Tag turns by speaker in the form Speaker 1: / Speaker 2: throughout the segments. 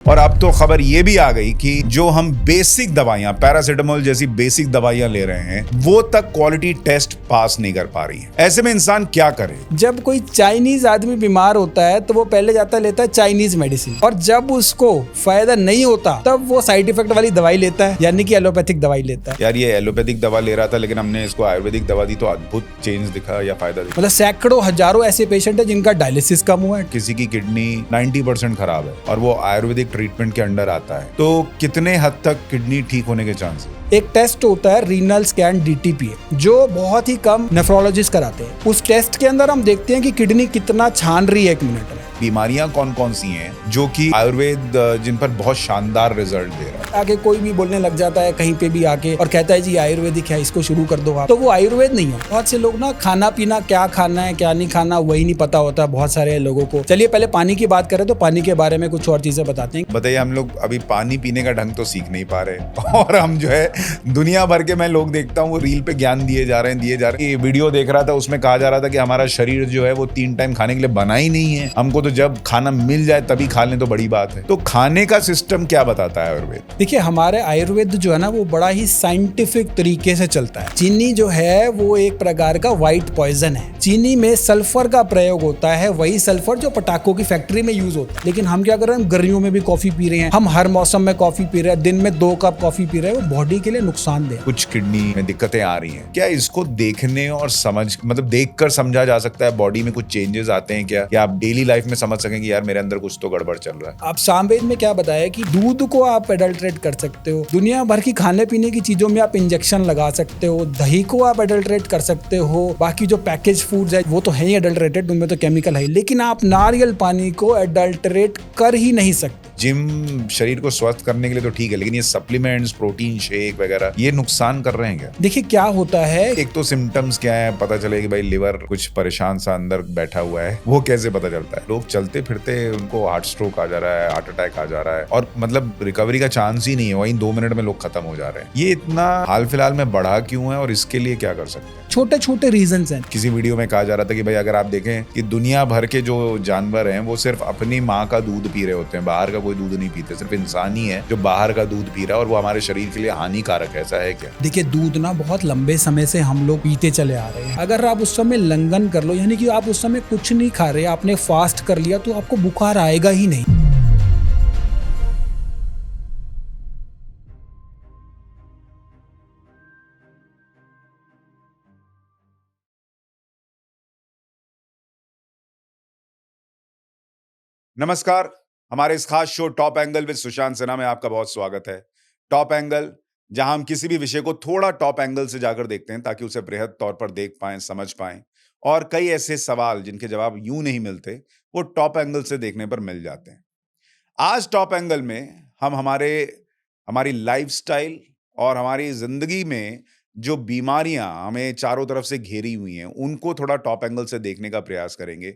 Speaker 1: और अब तो खबर ये भी आ गई कि जो हम बेसिक दवाइयां, पैरासिटामोल जैसी बेसिक दवाइयां ले रहे हैं, वो तक क्वालिटी टेस्ट पास नहीं कर पा रही है। ऐसे में इंसान क्या करे?
Speaker 2: जब कोई चाइनीज आदमी बीमार होता है तो वो पहले जाता लेता है चाइनीज मेडिसिन, और जब उसको फायदा नहीं होता तब वो साइड इफेक्ट वाली दवाई लेता है, यानी कि एलोपैथिक दवाई लेता है।
Speaker 1: यार ये एलोपैथिक दवा ले रहा था, लेकिन हमने इसको आयुर्वेदिक दवा दी तो अद्भुत चेंज दिखा या फायदा दिखा।
Speaker 2: मतलब सैकड़ों हजारों ऐसे पेशेंट है जिनका डायलिसिस कम हुआ है।
Speaker 1: किसी की किडनी 90% खराब है और वो आयुर्वेदिक ट्रीटमेंट के अंडर आता है, तो कितने हद तक किडनी ठीक होने के चांस है?
Speaker 2: एक टेस्ट होता है रीनल स्कैन DTPA, जो बहुत ही कम नेफ्रोलॉजिस्ट कराते हैं। उस टेस्ट के अंदर हम देखते हैं कि किडनी कितना छान रही है 1 मिनट में।
Speaker 1: बीमारियां कौन कौन सी हैं जो कि आयुर्वेद जिन पर बहुत शानदार रिजल्ट दे रहा है?
Speaker 2: आगे कोई भी बोलने लग जाता है कहीं पे भी आके और कहता है जी आयुर्वेदिक है, इसको शुरू कर दो आप, तो वो आयुर्वेद नहीं है। बहुत से लोग ना खाना पीना, क्या खाना है क्या नहीं खाना, वही नहीं पता होता बहुत सारे लोगों को। चलिए पहले पानी की बात करें तो पानी के बारे में कुछ और चीजें बताते हैं।
Speaker 1: बताइए, हम लोग अभी पानी पीने का ढंग तो सीख नहीं पा रहे और हम जो है दुनिया भर के मैं लोग देखता हूँ वो रील पे ज्ञान दिए जा रहे हैं। ये वीडियो देख रहा था, उसमें कहा जा रहा था कि हमारा शरीर जो है वो 3 टाइम खाने के लिए बना ही नहीं है, हमको तो जब खाना मिल जाए तभी खा लें तो बड़ी बात है। तो खाने का सिस्टम क्या बताता है आयुर्वेद?
Speaker 2: देखिए हमारे आयुर्वेद जो है ना वो बड़ा ही साइंटिफिक तरीके से चलता है। चीनी जो है वो एक प्रकार का व्हाइट पॉइजन है। चीनी में सल्फर का प्रयोग होता है, वही सल्फर जो पटाखों की फैक्ट्री में यूज होता है। लेकिन हम क्या कर रहे हैं, गर्मियों में भी कॉफी पी रहे हैं, हम हर मौसम में कॉफी पी रहे हैं, दिन में 2 कप कॉफी पी रहे हैं, वो बॉडी के लिए नुकसानदेह।
Speaker 1: कुछ किडनी में दिक्कतें आ रही हैं, क्या इसको देखने और देखकर समझा जा सकता है? बॉडी में कुछ चेंजेस आते हैं क्या आप डेली लाइफ में समझ सकें कि यार मेरे अंदर कुछ तो गड़बड़ चल रहा है?
Speaker 2: आप सामवेद में क्या बताया कि दूध को आप एडल्ट्रेट कर सकते हो, दुनिया भर की खाने पीने की चीजों में आप इंजेक्शन लगा सकते हो, दही को आप एडल्ट्रेट कर सकते हो, बाकी जो पैकेज फूड्स है वो तो है ही एडल्ट्रेटेड, उनमें तो केमिकल है, लेकिन आप नारियल पानी को एडल्ट्रेट कर ही नहीं सकते।
Speaker 1: जिम शरीर को स्वस्थ करने के लिए तो ठीक है, लेकिन ये सप्लीमेंट्स, प्रोटीन शेक वगैरह ये नुकसान कर रहे हैं क्या?
Speaker 2: देखिए क्या होता है,
Speaker 1: एक तो सिम्टम्स क्या है, पता चले कि भाई लिवर कुछ परेशान सा अंदर बैठा हुआ है, वो कैसे पता चलता है? लोग चलते फिरते उनको हार्ट स्ट्रोक आ जा रहा है, हार्ट अटैक आ जा रहा है और मतलब रिकवरी का चांस ही नहीं है, वहीं 2 मिनट में लोग खत्म हो जा रहे हैं। ये इतना हाल फिलहाल में बढ़ा क्यों है और इसके लिए क्या कर सकते हैं?
Speaker 2: छोटे छोटे रीजंस हैं।
Speaker 1: किसी वीडियो में कहा जा रहा था कि भाई अगर आप देखें कि दुनिया भर के जो जानवर हैं वो सिर्फ अपनी माँ का दूध पी रहे होते हैं, बाहर का कोई दूध नहीं पीते, सिर्फ इंसान ही है जो बाहर का दूध पी रहा है और वो हमारे शरीर के लिए हानिकारक है। ऐसा है क्या?
Speaker 2: देखिए दूध ना बहुत लंबे समय से हम लोग पीते चले आ रहे हैं। अगर आप उस समय लंघन कर लो, यानी कि आप उस समय कुछ नहीं खा रहे, आपने फास्ट कर लिया, तो आपको बुखार आएगा ही नहीं।
Speaker 1: नमस्कार, हमारे इस खास show top angle with Sushant Sinha में आपका बहुत स्वागत है। टॉप एंगल, जहां हम किसी भी विषय को थोड़ा टॉप एंगल से जाकर देखते हैं ताकि उसे बृहद तौर पर देख पाएं, समझ पाएं और कई ऐसे सवाल जिनके जवाब यूं नहीं मिलते, वो टॉप एंगल से देखने पर मिल जाते हैं। आज टॉप एंगल में हम हमारी लाइफस्टाइल और हमारी जिंदगी में जो बीमारियां हमें चारों तरफ से घेरी हुई हैं, उनको थोड़ा टॉप एंगल से देखने का प्रयास करेंगे।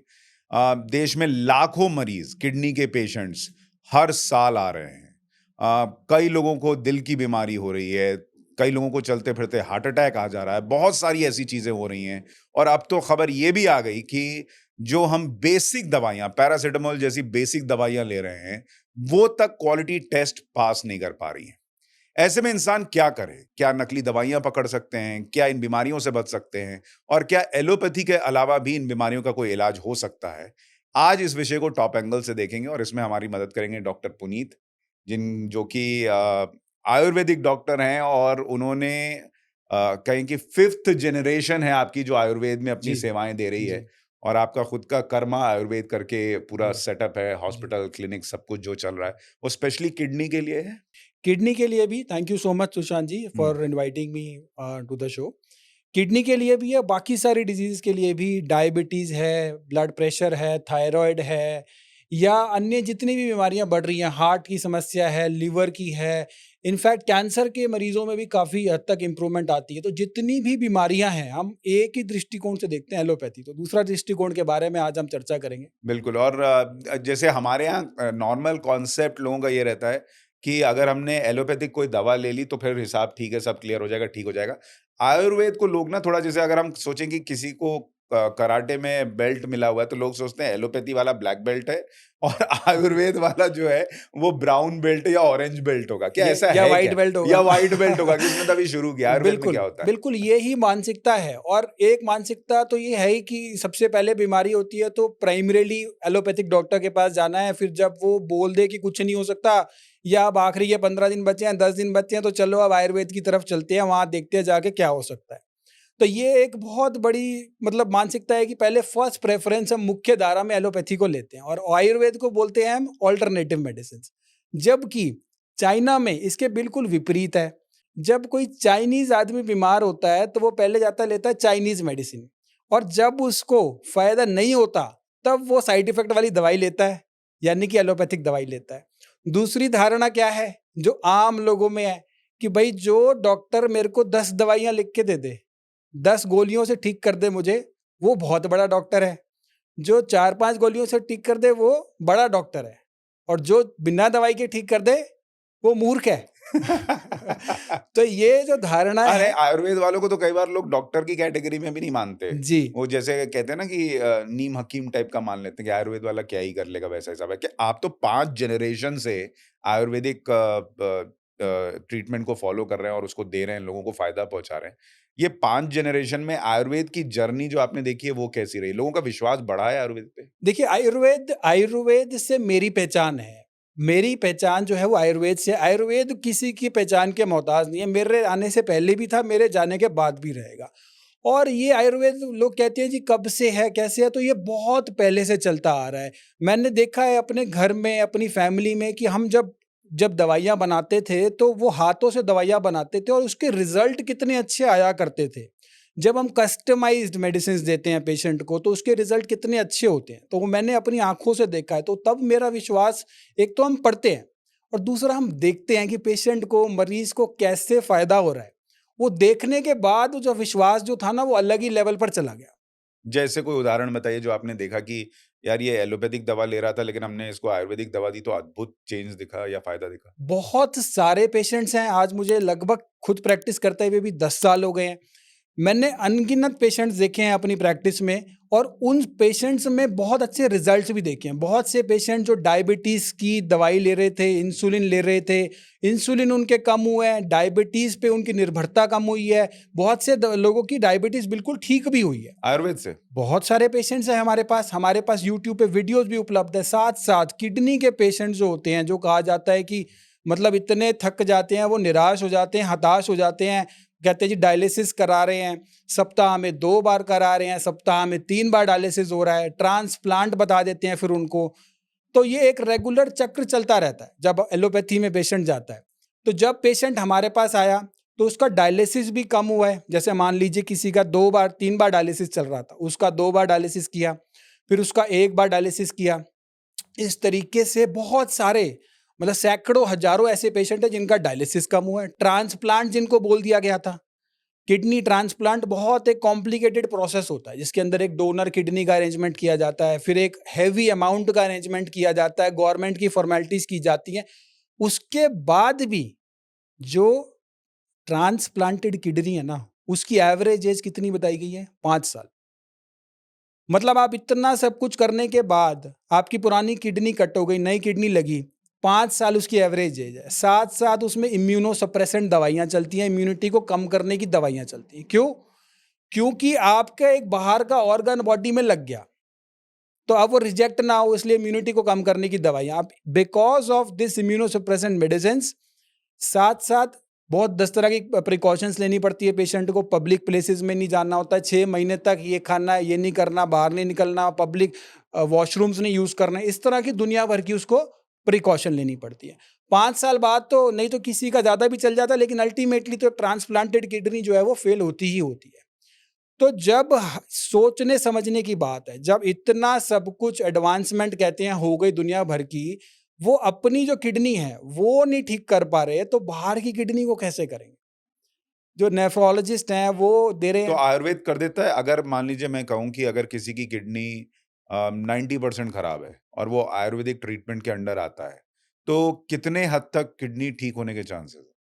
Speaker 1: देश में लाखों मरीज, किडनी के पेशेंट्स हर साल आ रहे हैं। कई लोगों को दिल की बीमारी हो रही है, कई लोगों को चलते फिरते हार्ट अटैक आ जा रहा है, बहुत सारी ऐसी चीजें हो रही हैं। और अब तो खबर ये भी आ गई कि जो हम बेसिक दवाइयां, पैरासिटामोल जैसी बेसिक दवाइयां ले रहे हैं, वो तक क्वालिटी टेस्ट पास नहीं कर पा रही हैं। ऐसे में इंसान क्या करे? क्या नकली दवाइयां पकड़ सकते हैं? क्या इन बीमारियों से बच सकते हैं? और क्या एलोपैथी के अलावा भी इन बीमारियों का कोई इलाज हो सकता है? आज इस विषय को टॉप एंगल से देखेंगे और इसमें हमारी मदद करेंगे डॉक्टर पुनीत, जो कि आयुर्वेदिक डॉक्टर हैं और उन्होंने कहें कि 5th जनरेशन है आपकी जो आयुर्वेद में अपनी
Speaker 2: जी
Speaker 1: सेवाएं दे रही
Speaker 2: जी
Speaker 1: है। और आपका खुद का कर्मा आयुर्वेद करके पूरा
Speaker 2: जी
Speaker 1: सेटअप है,
Speaker 2: जी
Speaker 1: हॉस्पिटल, क्लिनिक, सब कुछ जो चल रहा है वो स्पेशली किडनी के लिए है।
Speaker 2: किडनी के लिए भी thank you so much Sushant ji
Speaker 1: hmm.
Speaker 2: For inviting me to the show. Kidney के लिए भी है, बाकी सारी डिजीज के लिए भी, डायबिटीज है, ब्लड प्रेशर है, थायराइड है, या अन्य जितनी भी बीमारियां बढ़ रही हैं, हार्ट की समस्या है, लिवर की है, इनफैक्ट कैंसर के मरीजों में भी काफी हद तक इम्प्रूवमेंट आती है। तो जितनी भी बीमारियां हैं हम एक ही दृष्टिकोण से देखते हैं, एलोपैथी। तो दूसरा दृष्टिकोण के बारे में आज हम चर्चा करेंगे।
Speaker 1: बिल्कुल। और जैसे हमारे यहाँ नॉर्मल कॉन्सेप्ट लोगों का ये रहता है कि अगर हमने एलोपैथिक कोई दवा ले ली तो फिर हिसाब ठीक है, सब क्लियर हो जाएगा, ठीक हो जाएगा। आयुर्वेद को लोग ना थोड़ा, जैसे अगर हम सोचें कि किसी को कराटे में बेल्ट मिला हुआ है तो लोग सोचते हैं एलोपैथी वाला ब्लैक बेल्ट है और आयुर्वेद वाला जो है वो ब्राउन बेल्ट या ऑरेंज बेल्ट होगा। क्या ऐसा
Speaker 2: या
Speaker 1: है
Speaker 2: व्हाइट
Speaker 1: क्या?
Speaker 2: बेल्ट
Speaker 1: या
Speaker 2: होगा।
Speaker 1: व्हाइट बेल्ट होगा कि उसने तभी शुरू किया? आयुर्वेद में
Speaker 2: बिल्कुल,
Speaker 1: क्या होता है?
Speaker 2: बिल्कुल यही मानसिकता है और एक मानसिकता तो ये है ही कि सबसे पहले बीमारी होती है तो प्राइमरीली एलोपैथिक डॉक्टर के पास जाना है, फिर जब वो बोल दे कि कुछ नहीं हो सकता या अब आखिरी के 15 दिन बचे हैं, 10 दिन बचे हैं तो चलो अब आयुर्वेद की तरफ चलते हैं, वहाँ देखते हैं जाके क्या हो सकता है। तो ये एक बहुत बड़ी मतलब मानसिकता है कि पहले फर्स्ट प्रेफ़रेंस हम मुख्य धारा में एलोपैथी को लेते हैं और आयुर्वेद को बोलते हैं हम अल्टरनेटिव मेडिसिन्स। जबकि चाइना में इसके बिल्कुल विपरीत है। जब कोई चाइनीज़ आदमी बीमार होता है तो वो पहले जाता लेता है चाइनीज़ मेडिसिन और जब उसको फ़ायदा नहीं होता तब वो साइड इफ़ेक्ट वाली दवाई लेता है, यानी कि एलोपैथिक दवाई लेता है। दूसरी धारणा क्या है, जो आम लोगों में है कि भई जो डॉक्टर मेरे को 10 दवाइयाँ लिख के दे दे 10 गोलियों से ठीक कर दे मुझे, वो बहुत बड़ा डॉक्टर है। जो 4-5 गोलियों से ठीक कर दे, वो बड़ा डॉक्टर है और जो बिना दवाई के ठीक कर दे, वो मूर्ख है। तो ये जो धारणा
Speaker 1: अरे!
Speaker 2: है
Speaker 1: आयुर्वेद वालों को तो कई बार लोग डॉक्टर की कैटेगरी में भी नहीं मानते।
Speaker 2: जी।
Speaker 1: वो जैसे कहते हैं ना कि नीम हकीम टाइप का मान लेते हैं कि आयुर्वेद वाला क्या ही कर लेगा, वैसा हिसाब है। कि आप तो 5 जनरेशन से आयुर्वेदिक ट्रीटमेंट को फ़ॉलो कर रहे हैं और उसको दे रहे हैं, लोगों को फ़ायदा पहुँचा रहे हैं। ये 5 जनरेशन में आयुर्वेद की जर्नी जो आपने देखी है, वो कैसी रही? लोगों का विश्वास बढ़ा है आयुर्वेद पे?
Speaker 2: देखिए आयुर्वेद आयुर्वेद से मेरी पहचान है। मेरी पहचान जो है वो आयुर्वेद से है। आयुर्वेद किसी की पहचान के मोहताज नहीं है। मेरे आने से पहले भी था, मेरे जाने के बाद भी रहेगा। और ये आयुर्वेद लोग कहते हैं जी कब से है, कैसे है? तो ये बहुत पहले से चलता आ रहा है। मैंने देखा है अपने घर में, अपनी फैमिली में कि हम जब जब दवाइयाँ बनाते थे, तो वो हाथों से दवाइयाँ बनाते थे और उसके रिज़ल्ट कितने अच्छे आया करते थे। जब हम कस्टमाइज्ड मेडिसिन्स देते हैं पेशेंट को, तो उसके रिज़ल्ट कितने अच्छे होते हैं। तो वो मैंने अपनी आँखों से देखा है, तो तब मेरा विश्वास एक तो हम पढ़ते हैं और दूसरा हम देखते हैं कि पेशेंट को, मरीज़ को कैसे फ़ायदा हो रहा है। वो देखने के बाद जो विश्वास जो था ना, वो अलग ही लेवल पर चला गया।
Speaker 1: जैसे कोई उदाहरण बताइए जो आपने देखा कि यार ये एलोपैथिक दवा ले रहा था लेकिन हमने इसको आयुर्वेदिक दवा दी तो अद्भुत चेंज दिखा या फ़ायदा दिखा?
Speaker 2: बहुत सारे पेशेंट्स हैं, आज मुझे लगभग खुद प्रैक्टिस करते हुए भी 10 साल हो गए हैं। मैंने अनगिनत पेशेंट्स देखे हैं अपनी प्रैक्टिस में और उन पेशेंट्स में बहुत अच्छे रिजल्ट्स भी देखे हैं। बहुत से पेशेंट जो डायबिटीज़ की दवाई ले रहे थे, इंसुलिन ले रहे थे, इंसुलिन उनके कम हुए हैं, डायबिटीज़ पे उनकी निर्भरता कम हुई है। बहुत से लोगों की डायबिटीज़ बिल्कुल ठीक भी हुई है।
Speaker 1: आयुर्वेद से?
Speaker 2: बहुत सारे पेशेंट्स हैं हमारे पास यूट्यूब पे वीडियोस भी उपलब्ध है। साथ-साथ किडनी के पेशेंट्स जो होते हैं, जो कहा जाता है कि मतलब इतने थक जाते हैं, वो निराश हो जाते हैं, हताश हो जाते हैं। कहते हैं जी डायलिसिस करा रहे हैं, सप्ताह में 2 बार करा रहे हैं, सप्ताह में 3 बार डायलिसिस हो रहा है, ट्रांसप्लांट बता देते हैं फिर उनको। तो ये एक रेगुलर चक्र चलता रहता है, जब एलोपैथी में पेशेंट जाता है। तो जब पेशेंट हमारे पास आया, तो उसका डायलिसिस भी कम हुआ है। जैसे मान लीजिए किसी का 2 बार 3 बार डायलिसिस चल रहा था, उसका 2 बार डायलिसिस किया, फिर उसका 1 बार डायलिसिस किया। इस तरीके से बहुत सारे मतलब सैकड़ों, हज़ारों ऐसे पेशेंट हैं जिनका डायलिसिस कम हुआ है। ट्रांसप्लांट जिनको बोल दिया गया था, किडनी ट्रांसप्लांट बहुत एक कॉम्प्लिकेटेड प्रोसेस होता है, जिसके अंदर एक डोनर किडनी का अरेंजमेंट किया जाता है, फिर एक हेवी अमाउंट का अरेंजमेंट किया जाता है, गवर्नमेंट की फॉर्मेलिटीज़ की जाती हैं। उसके बाद भी जो ट्रांसप्लांटेड किडनी है ना, उसकी एवरेज एज कितनी बताई गई है? 5 साल। मतलब आप इतना सब कुछ करने के बाद आपकी पुरानी किडनी कट हो गई, नई किडनी लगी, 5 साल उसकी एवरेज एज है। साथ-साथ उसमें इम्यूनो सप्रेसेंट दवाइयाँ चलती हैं, इम्यूनिटी को कम करने की दवाइयाँ चलती हैं। क्यों? क्योंकि आपका एक बाहर का ऑर्गन बॉडी में लग गया, तो अब वो रिजेक्ट ना हो इसलिए इम्यूनिटी को कम करने की दवाइयाँ। आप because of this immuno suppressant medicines साथ-साथ बहुत 10 तरह की प्रिकॉशंस लेनी पड़ती है पेशेंट को, पब्लिक प्लेसेस में नहीं जाना होता है, 6 महीने तक ये खाना है, ये नहीं करना, बाहर नहीं निकलना, पब्लिक वॉशरूम्स नहीं यूज़ करना, इस तरह की दुनिया भर की उसको प्रिकॉशन लेनी पड़ती है। 5 साल बाद तो नहीं तो किसी का ज़्यादा भी चल जाता है, लेकिन अल्टीमेटली तो ट्रांसप्लांटेड किडनी जो है वो फेल होती ही होती है। तो जब सोचने समझने की बात है, जब इतना सब कुछ एडवांसमेंट कहते हैं हो गई दुनिया भर की, वो अपनी जो किडनी है, वो नहीं ठीक कर पा रहे, तो बाहर की किडनी को कैसे करेंगे? जो नेफ्रोलॉजिस्ट हैं, वो दे रहे
Speaker 1: तो
Speaker 2: हैं।
Speaker 1: आयुर्वेद कर देता है अगर मान लीजिए मैं कहूँ कि अगर किसी की किडनी 90% खराब है और वो आयुर्वेदिक ट्रीटमेंट के अंडर आता है, तो कितने हद तक किडनी ठीक होने के चांसेस हैं?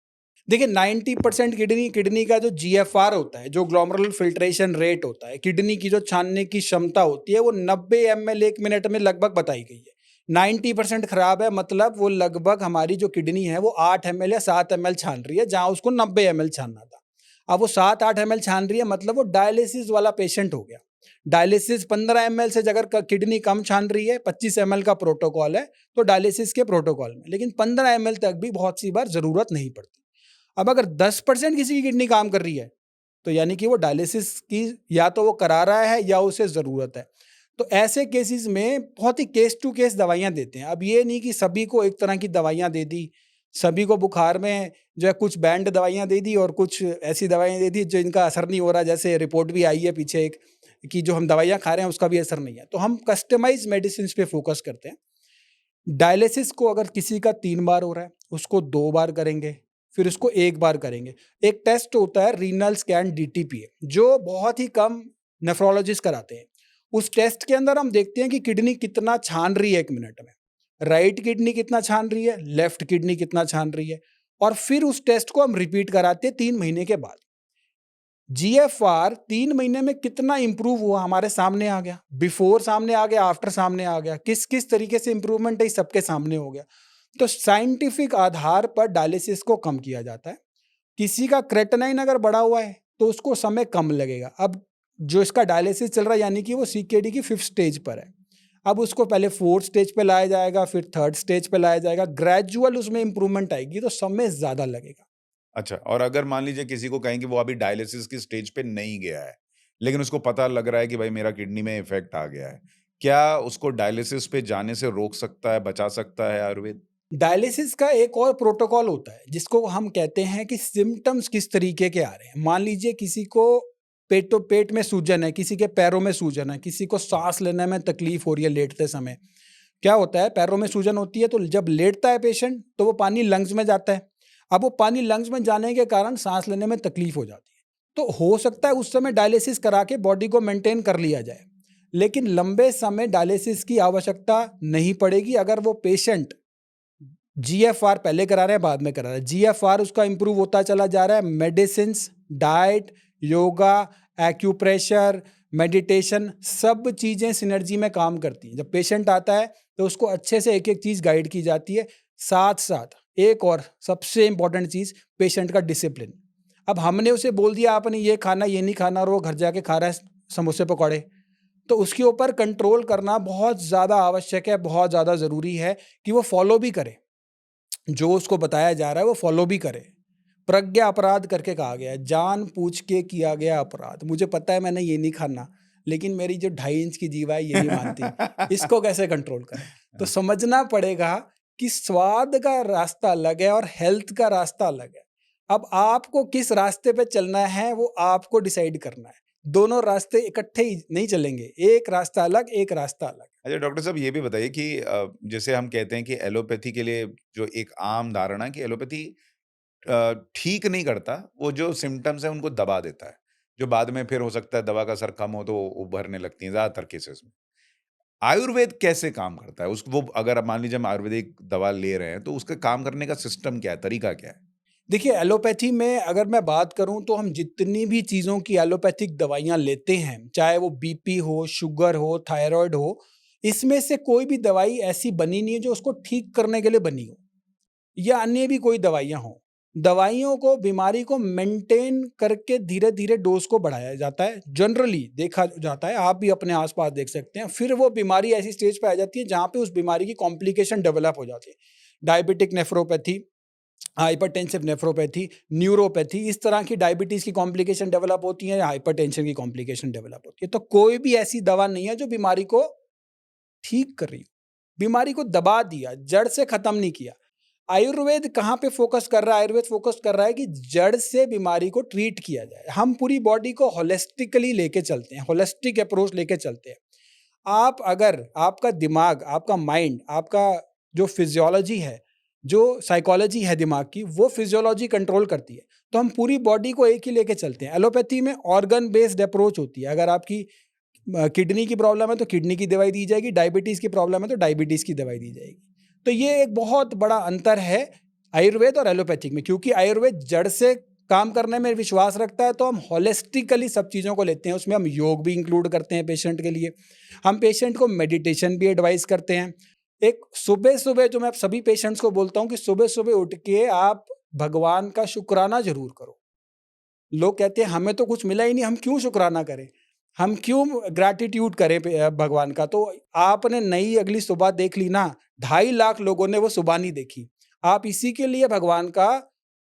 Speaker 2: देखिए 90% किडनी का जो जीएफआर होता है, जो ग्लोमेरुलर फिल्ट्रेशन रेट होता है, किडनी की जो छानने की क्षमता होती है, वो 90 ml 1 मिनट में लगभग बताई गई है। 90% खराब है, मतलब वो लगभग हमारी जो किडनी है वो 8 ml या 7 ml छान रही है, जहाँ उसको 90 ml छानना था। अब वो 7-8 ml छान रही है, मतलब वो डायलिसिस वाला पेशेंट हो गया। डायलिसिस 15 ml से अगर किडनी कम छान रही है, 25 ml का प्रोटोकॉल है, तो डायलिसिस के प्रोटोकॉल में, लेकिन 15 ml तक भी बहुत सी बार जरूरत नहीं पड़ती। अब अगर 10% किसी की किडनी काम कर रही है, तो यानी कि वो डायलिसिस की या तो वो करा रहा है या उसे ज़रूरत है। तो ऐसे केसेस में बहुत ही केस टू केस दवाइयाँ देते हैं। अब ये नहीं कि सभी को एक तरह की दवाइयाँ दे दी, सभी को बुखार में जो है कुछ बैंड दवाइयाँ दे दी और कुछ ऐसी दवाइयाँ दे दी जो इनका असर नहीं हो रहा, जैसे रिपोर्ट भी आई है पीछे एक कि जो हम दवाइयाँ खा रहे हैं उसका भी असर नहीं है। तो हम कस्टमाइज़्ड मेडिसिन्स पे फ़ोकस करते हैं। डायलिसिस को अगर किसी का 3 बार हो रहा है, उसको 2 बार करेंगे, फिर उसको 1 बार करेंगे। एक टेस्ट होता है रीनल स्कैन डीटीपीए, जो बहुत ही कम नेफ्रोलॉजिस्ट कराते हैं। उस टेस्ट के अंदर हम देखते हैं कि किडनी कितना छान रही है 1 मिनट में। राइट किडनी कितना छान रही है, लेफ्ट किडनी कितना छान रही है, और फिर उस टेस्ट को हम रिपीट कराते हैं 3 महीने के बाद। जीएफआर 3 महीने में कितना इंप्रूव हुआ हमारे सामने आ गया। बिफोर सामने आ गया, आफ्टर सामने आ गया। किस-किस तरीके से इंप्रूवमेंट है, सबके सामने हो गया। तो साइंटिफिक आधार पर डायलिसिस को कम किया जाता है। किसी का क्रेटेनाइन अगर बढ़ा हुआ है, तो उसको समय कम लगेगा। अब जो इसका डायलिसिस चल रहा है, यानी कि वो सीकेडी की 5th स्टेज पर है। अब उसको पहले 4th स्टेज पे लाया जाएगा, फिर 3rd स्टेज पे लाया जाएगा। ग्रेजुअल उसमें इंप्रूवमेंट आएगी, तो समय ज़्यादा लगेगा।
Speaker 1: अच्छा, और अगर मान लीजिए किसी को कहें कि वो अभी डायलिसिस की स्टेज पे नहीं गया है, लेकिन उसको पता लग रहा है कि भाई मेरा किडनी में इफ़ेक्ट आ गया है। क्या उसको डायलिसिस पे जाने से रोक सकता है, बचा सकता है आयुर्वेद?
Speaker 2: डायलिसिस का एक और प्रोटोकॉल होता है, जिसको हम कहते हैं कि सिम्पटम्स किस तरीके के आ रहे हैं। मान लीजिए किसी को पेट में सूजन है, किसी के पैरों में सूजन है, किसी को सांस लेने में तकलीफ हो रही है लेटते समय। क्या होता है, पैरों में सूजन होती है, तो जब लेटता है पेशेंट, तो वो पानी लंग्स में जाता है। अब वो पानी लंग्स में जाने के कारण सांस लेने में तकलीफ हो जाती है। तो हो सकता है उस समय डायलिसिस करा के बॉडी को मेंटेन कर लिया जाए, लेकिन लंबे समय डायलिसिस की आवश्यकता नहीं पड़ेगी अगर वो पेशेंट जीएफआर पहले करा रहे हैं, बाद में करा रहे हैं। जीएफआर उसका इंप्रूव होता चला जा रहा है। Medicines, diet, yoga, acupressure, meditation, सब चीज़ें सिनर्जी में काम करती हैं। जब पेशेंट आता है, तो उसको अच्छे से एक-एक चीज़ गाइड की जाती है। साथ-साथ एक और सबसे इम्पोर्टेंट चीज़, पेशेंट का डिसिप्लिन। अब हमने उसे बोल दिया आपने ये खाना, ये नहीं खाना, और वो घर जाके खा रहा है समोसे पकौड़े, तो उसके ऊपर कंट्रोल करना बहुत ज़्यादा आवश्यक है, बहुत ज़्यादा ज़रूरी है कि वो फॉलो भी करे। जो उसको बताया जा रहा है वो फॉलो भी करे। प्रज्ञा अपराध करके कहा गया है, जानबूझ के किया गया अपराध। मुझे पता है मैंने ये नहीं खाना, लेकिन मेरी जो 2.5 इंच की जीवा है ये नहीं मानती, इसको कैसे कंट्रोल करें? तो समझना पड़ेगा कि स्वाद का रास्ता अलग है और हेल्थ का रास्ता अलग है। अब आपको किस रास्ते पे चलना है वो आपको डिसाइड करना है। दोनों रास्ते इकट्ठे ही नहीं चलेंगे, एक रास्ता अलग, एक रास्ता अलग।
Speaker 1: अच्छा डॉक्टर साहब ये भी बताइए कि जैसे हम कहते हैं कि एलोपैथी के लिए जो एक आम धारणा है कि एलोपैथी ठीक नहीं करता, वो जो सिम्पटम्स हैं उनको दबा देता है, जो बाद में फिर हो सकता है दवा का असर कम हो तो उभरने लगती हैं ज़्यादातर केसेज़ में। आयुर्वेद कैसे काम करता है? उस वो अगर आप मान लीजिए हम आयुर्वेदिक दवा ले रहे हैं, तो उसके काम करने का सिस्टम क्या है, तरीका क्या है?
Speaker 2: देखिए, एलोपैथी में अगर मैं बात करूँ तो हम जितनी भी चीज़ों की एलोपैथिक दवाइयाँ लेते हैं, चाहे वो बीपी हो, शुगर हो, थायरॉइड हो, इसमें से कोई भी दवाई ऐसी बनी नहीं है जो उसको ठीक करने के लिए बनी हो, या अन्य भी कोई दवाइयाँ हों। दवाइयों को, बीमारी को मेंटेन करके धीरे-धीरे डोज़ को बढ़ाया जाता है। जनरली देखा जाता है, आप भी अपने आस-पास देख सकते हैं। फिर वो बीमारी ऐसी स्टेज पे आ जाती है जहाँ पे उस बीमारी की कॉम्प्लिकेशन डेवलप हो जाती है। Diabetic nephropathy, hypertensive nephropathy, neuropathy, इस तरह की डायबिटीज़ की कॉम्प्लिकेशन डेवलप होती हैं, या हाइपरटेंशन की कॉम्प्लिकेशन डेवलप होती है। तो कोई भी ऐसी दवा नहीं है जो बीमारी को ठीक कर रही हो। बीमारी को दबा दिया, जड़ से खत्म नहीं किया। आयुर्वेद कहाँ पे फोकस कर रहा है? आयुर्वेद फोकस कर रहा है कि जड़ से बीमारी को ट्रीट किया जाए। हम पूरी बॉडी को होलिस्टिकली लेके चलते हैं, होलिस्टिक अप्रोच लेके चलते हैं। आप अगर आपका दिमाग, आपका माइंड, आपका जो फिजियोलॉजी है, जो साइकोलॉजी है दिमाग की, वो फिजियोलॉजी कंट्रोल करती है। तो हम पूरी बॉडी को एक ही लेके चलते हैं। एलोपैथी में ऑर्गन बेस्ड अप्रोच होती है। अगर आपकी किडनी की प्रॉब्लम है तो किडनी की दवाई दी जाएगी, डायबिटीज़ की प्रॉब्लम है तो डायबिटीज़ की दवाई दी जाएगी। तो ये एक बहुत बड़ा अंतर है आयुर्वेद और एलोपैथिक में, क्योंकि आयुर्वेद जड़ से काम करने में विश्वास रखता है, तो हम होलिस्टिकली सब चीज़ों को लेते हैं। उसमें हम योग भी इंक्लूड करते हैं पेशेंट के लिए। हम पेशेंट को मेडिटेशन भी एडवाइस करते हैं। एक सुबह-सुबह जो मैं सभी पेशेंट्स को बोलता हूँ कि सुबह-सुबह उठ के आप भगवान का शुक्राना ज़रूर करो। लोग कहते हैं हमें तो कुछ मिला ही नहीं, हम क्यों शुक्राना करें? हम क्यों ग्रैटिट्यूड करें भगवान का? तो आपने नई अगली सुबह देख ली ना, 2.5 लाख लोगों ने वो सुबह नहीं देखी। आप इसी के लिए भगवान का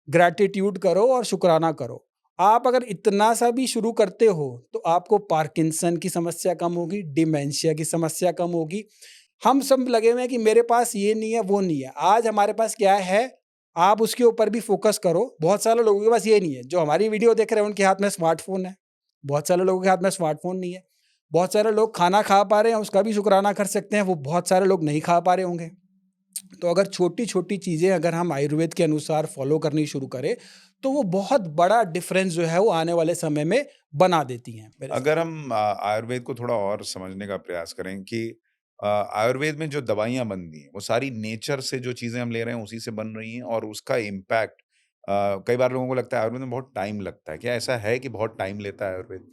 Speaker 2: ग्रैटिट्यूड करो और शुक्राना करो। आप अगर इतना सा भी शुरू करते हो, तो आपको पार्किंसन की समस्या कम होगी, डिमेंशिया की समस्या कम होगी। हम सब लगे हुए हैं कि मेरे पास ये नहीं है, वो नहीं है। आज हमारे पास क्या है, आप उसके ऊपर भी फ़ोकस करो। बहुत सारे लोगों के पास ये नहीं है। जो हमारी वीडियो देख रहे हैं, उनके हाथ में स्मार्टफ़ोन है। बहुत सारे लोगों के हाथ में स्मार्टफ़ोन नहीं है। बहुत सारे लोग खाना खा पा रहे हैं, उसका भी शुक्राना कर सकते हैं, वो बहुत सारे लोग नहीं खा पा रहे होंगे। तो अगर छोटी-छोटी चीज़ें अगर हम आयुर्वेद के अनुसार फ़ॉलो करनी शुरू करें, तो वो बहुत बड़ा डिफ़रेंस जो है वो आने वाले समय में बना देती हैं मेरे हिसाब
Speaker 1: अगर
Speaker 2: से।
Speaker 1: हम आयुर्वेद को थोड़ा और समझने का प्रयास करें कि आयुर्वेद में जो दवाइयाँ बनती हैं, वो सारी नेचर से जो चीज़ें हम ले रहे हैं, उसी से बन रही हैं और उसका इम्पैक्ट कई बार लोगों को लगता है आयुर्वेद में बहुत टाइम लगता है। क्या ऐसा है कि बहुत टाइम लेता है आयुर्वेद?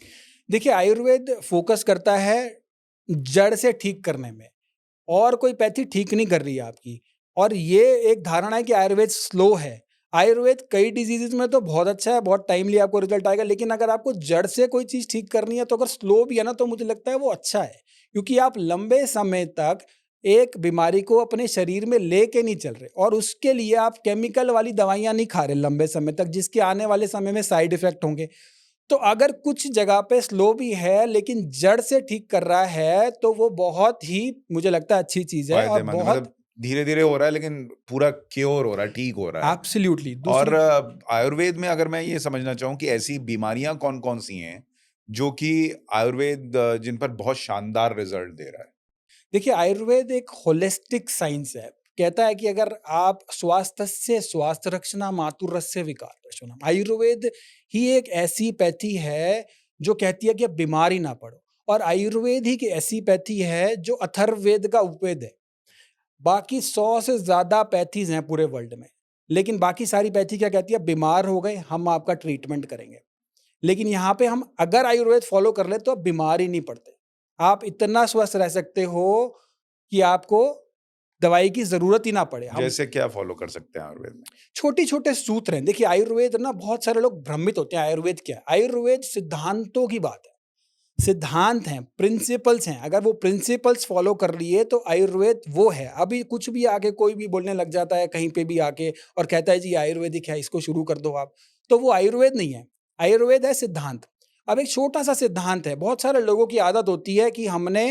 Speaker 2: देखिए, आयुर्वेद फ़ोकस करता है जड़ से ठीक करने में, और कोई पैथी ठीक नहीं कर रही है आपकी। और ये एक धारणा है कि आयुर्वेद स्लो है। आयुर्वेद कई डिज़ीज़ेज़ में तो बहुत अच्छा है, बहुत टाइमली आपको रिज़ल्ट आएगा, लेकिन अगर आपको जड़ से कोई चीज़ ठीक करनी है, तो अगर स्लो भी है ना, तो मुझे लगता है वो अच्छा है। क्योंकि आप लंबे समय तक एक बीमारी को अपने शरीर में लेके नहीं चल रहे, और उसके लिए आप केमिकल वाली दवाइयाँ नहीं खा रहे लंबे समय तक, जिसके आने वाले समय में साइड इफ़ेक्ट होंगे। तो अगर कुछ जगह पे स्लो भी है, लेकिन जड़ से ठीक कर रहा है, तो वो बहुत ही मुझे लगता है अच्छी चीज़ है, और
Speaker 1: फ़ायदेमंद है
Speaker 2: बहुत
Speaker 1: मतलब धीरे-धीरे हो रहा है लेकिन पूरा क्योर हो रहा है, ठीक हो रहा है।
Speaker 2: एब्सोल्युटली
Speaker 1: और
Speaker 2: दूसरी।
Speaker 1: आयुर्वेद में अगर मैं ये समझना चाहूँ कि ऐसी बीमारियाँ कौन-कौन सी हैं, जो कि आयुर्वेद जिन पर बहुत शानदार रिज़ल्ट दे रहा है?
Speaker 2: देखिए, आयुर्वेद एक होलिस्टिक साइंस है। कहता है कि अगर आप स्वास्थ्यस्य स्वास्थ्य रक्षणा मातुरस्य विकार प्रशमनम। आयुर्वेद ही एक ऐसी पैथी है जो कहती है कि आप बीमार ही ना पड़ो, और आयुर्वेद ही की ऐसी पैथी है जो अथर्ववेद का उपवेद है। बाकी 100 से ज़्यादा पैथीज़ हैं पूरे वर्ल्ड में, लेकिन बाकी सारी पैथी क्या कहती है, बीमार हो गए, हम आपका ट्रीटमेंट करेंगे। लेकिन यहाँ पे हम अगर आयुर्वेद फ़ॉलो कर लें, तो आप बीमार ही नहीं पड़ते। आप इतना स्वस्थ रह सकते हो कि आपको दवाई की ज़रूरत ही ना पड़े। हम
Speaker 1: जैसे क्या फ़ॉलो कर सकते हैं आयुर्वेद में?
Speaker 2: छोटे-छोटे सूत्र हैं। देखिए, आयुर्वेद ना, बहुत सारे लोग भ्रमित होते हैं, आयुर्वेद क्या है? आयुर्वेद सिद्धांतों की बात है। सिद्धांत हैं, प्रिंसिपल्स हैं। अगर वो प्रिंसिपल्स फ़ॉलो कर लिए, तो आयुर्वेद वो है। अभी कुछ भी आके कोई भी बोलने लग जाता है कहीं पे भी आके, और कहता है जी आयुर्वेदिक है, इसको शुरू कर दो आप। तो वो आयुर्वेद नहीं है। आयुर्वेद है सिद्धांत। अब एक छोटा-सा सिद्धांत है। बहुत सारे लोगों की आदत होती है कि हमने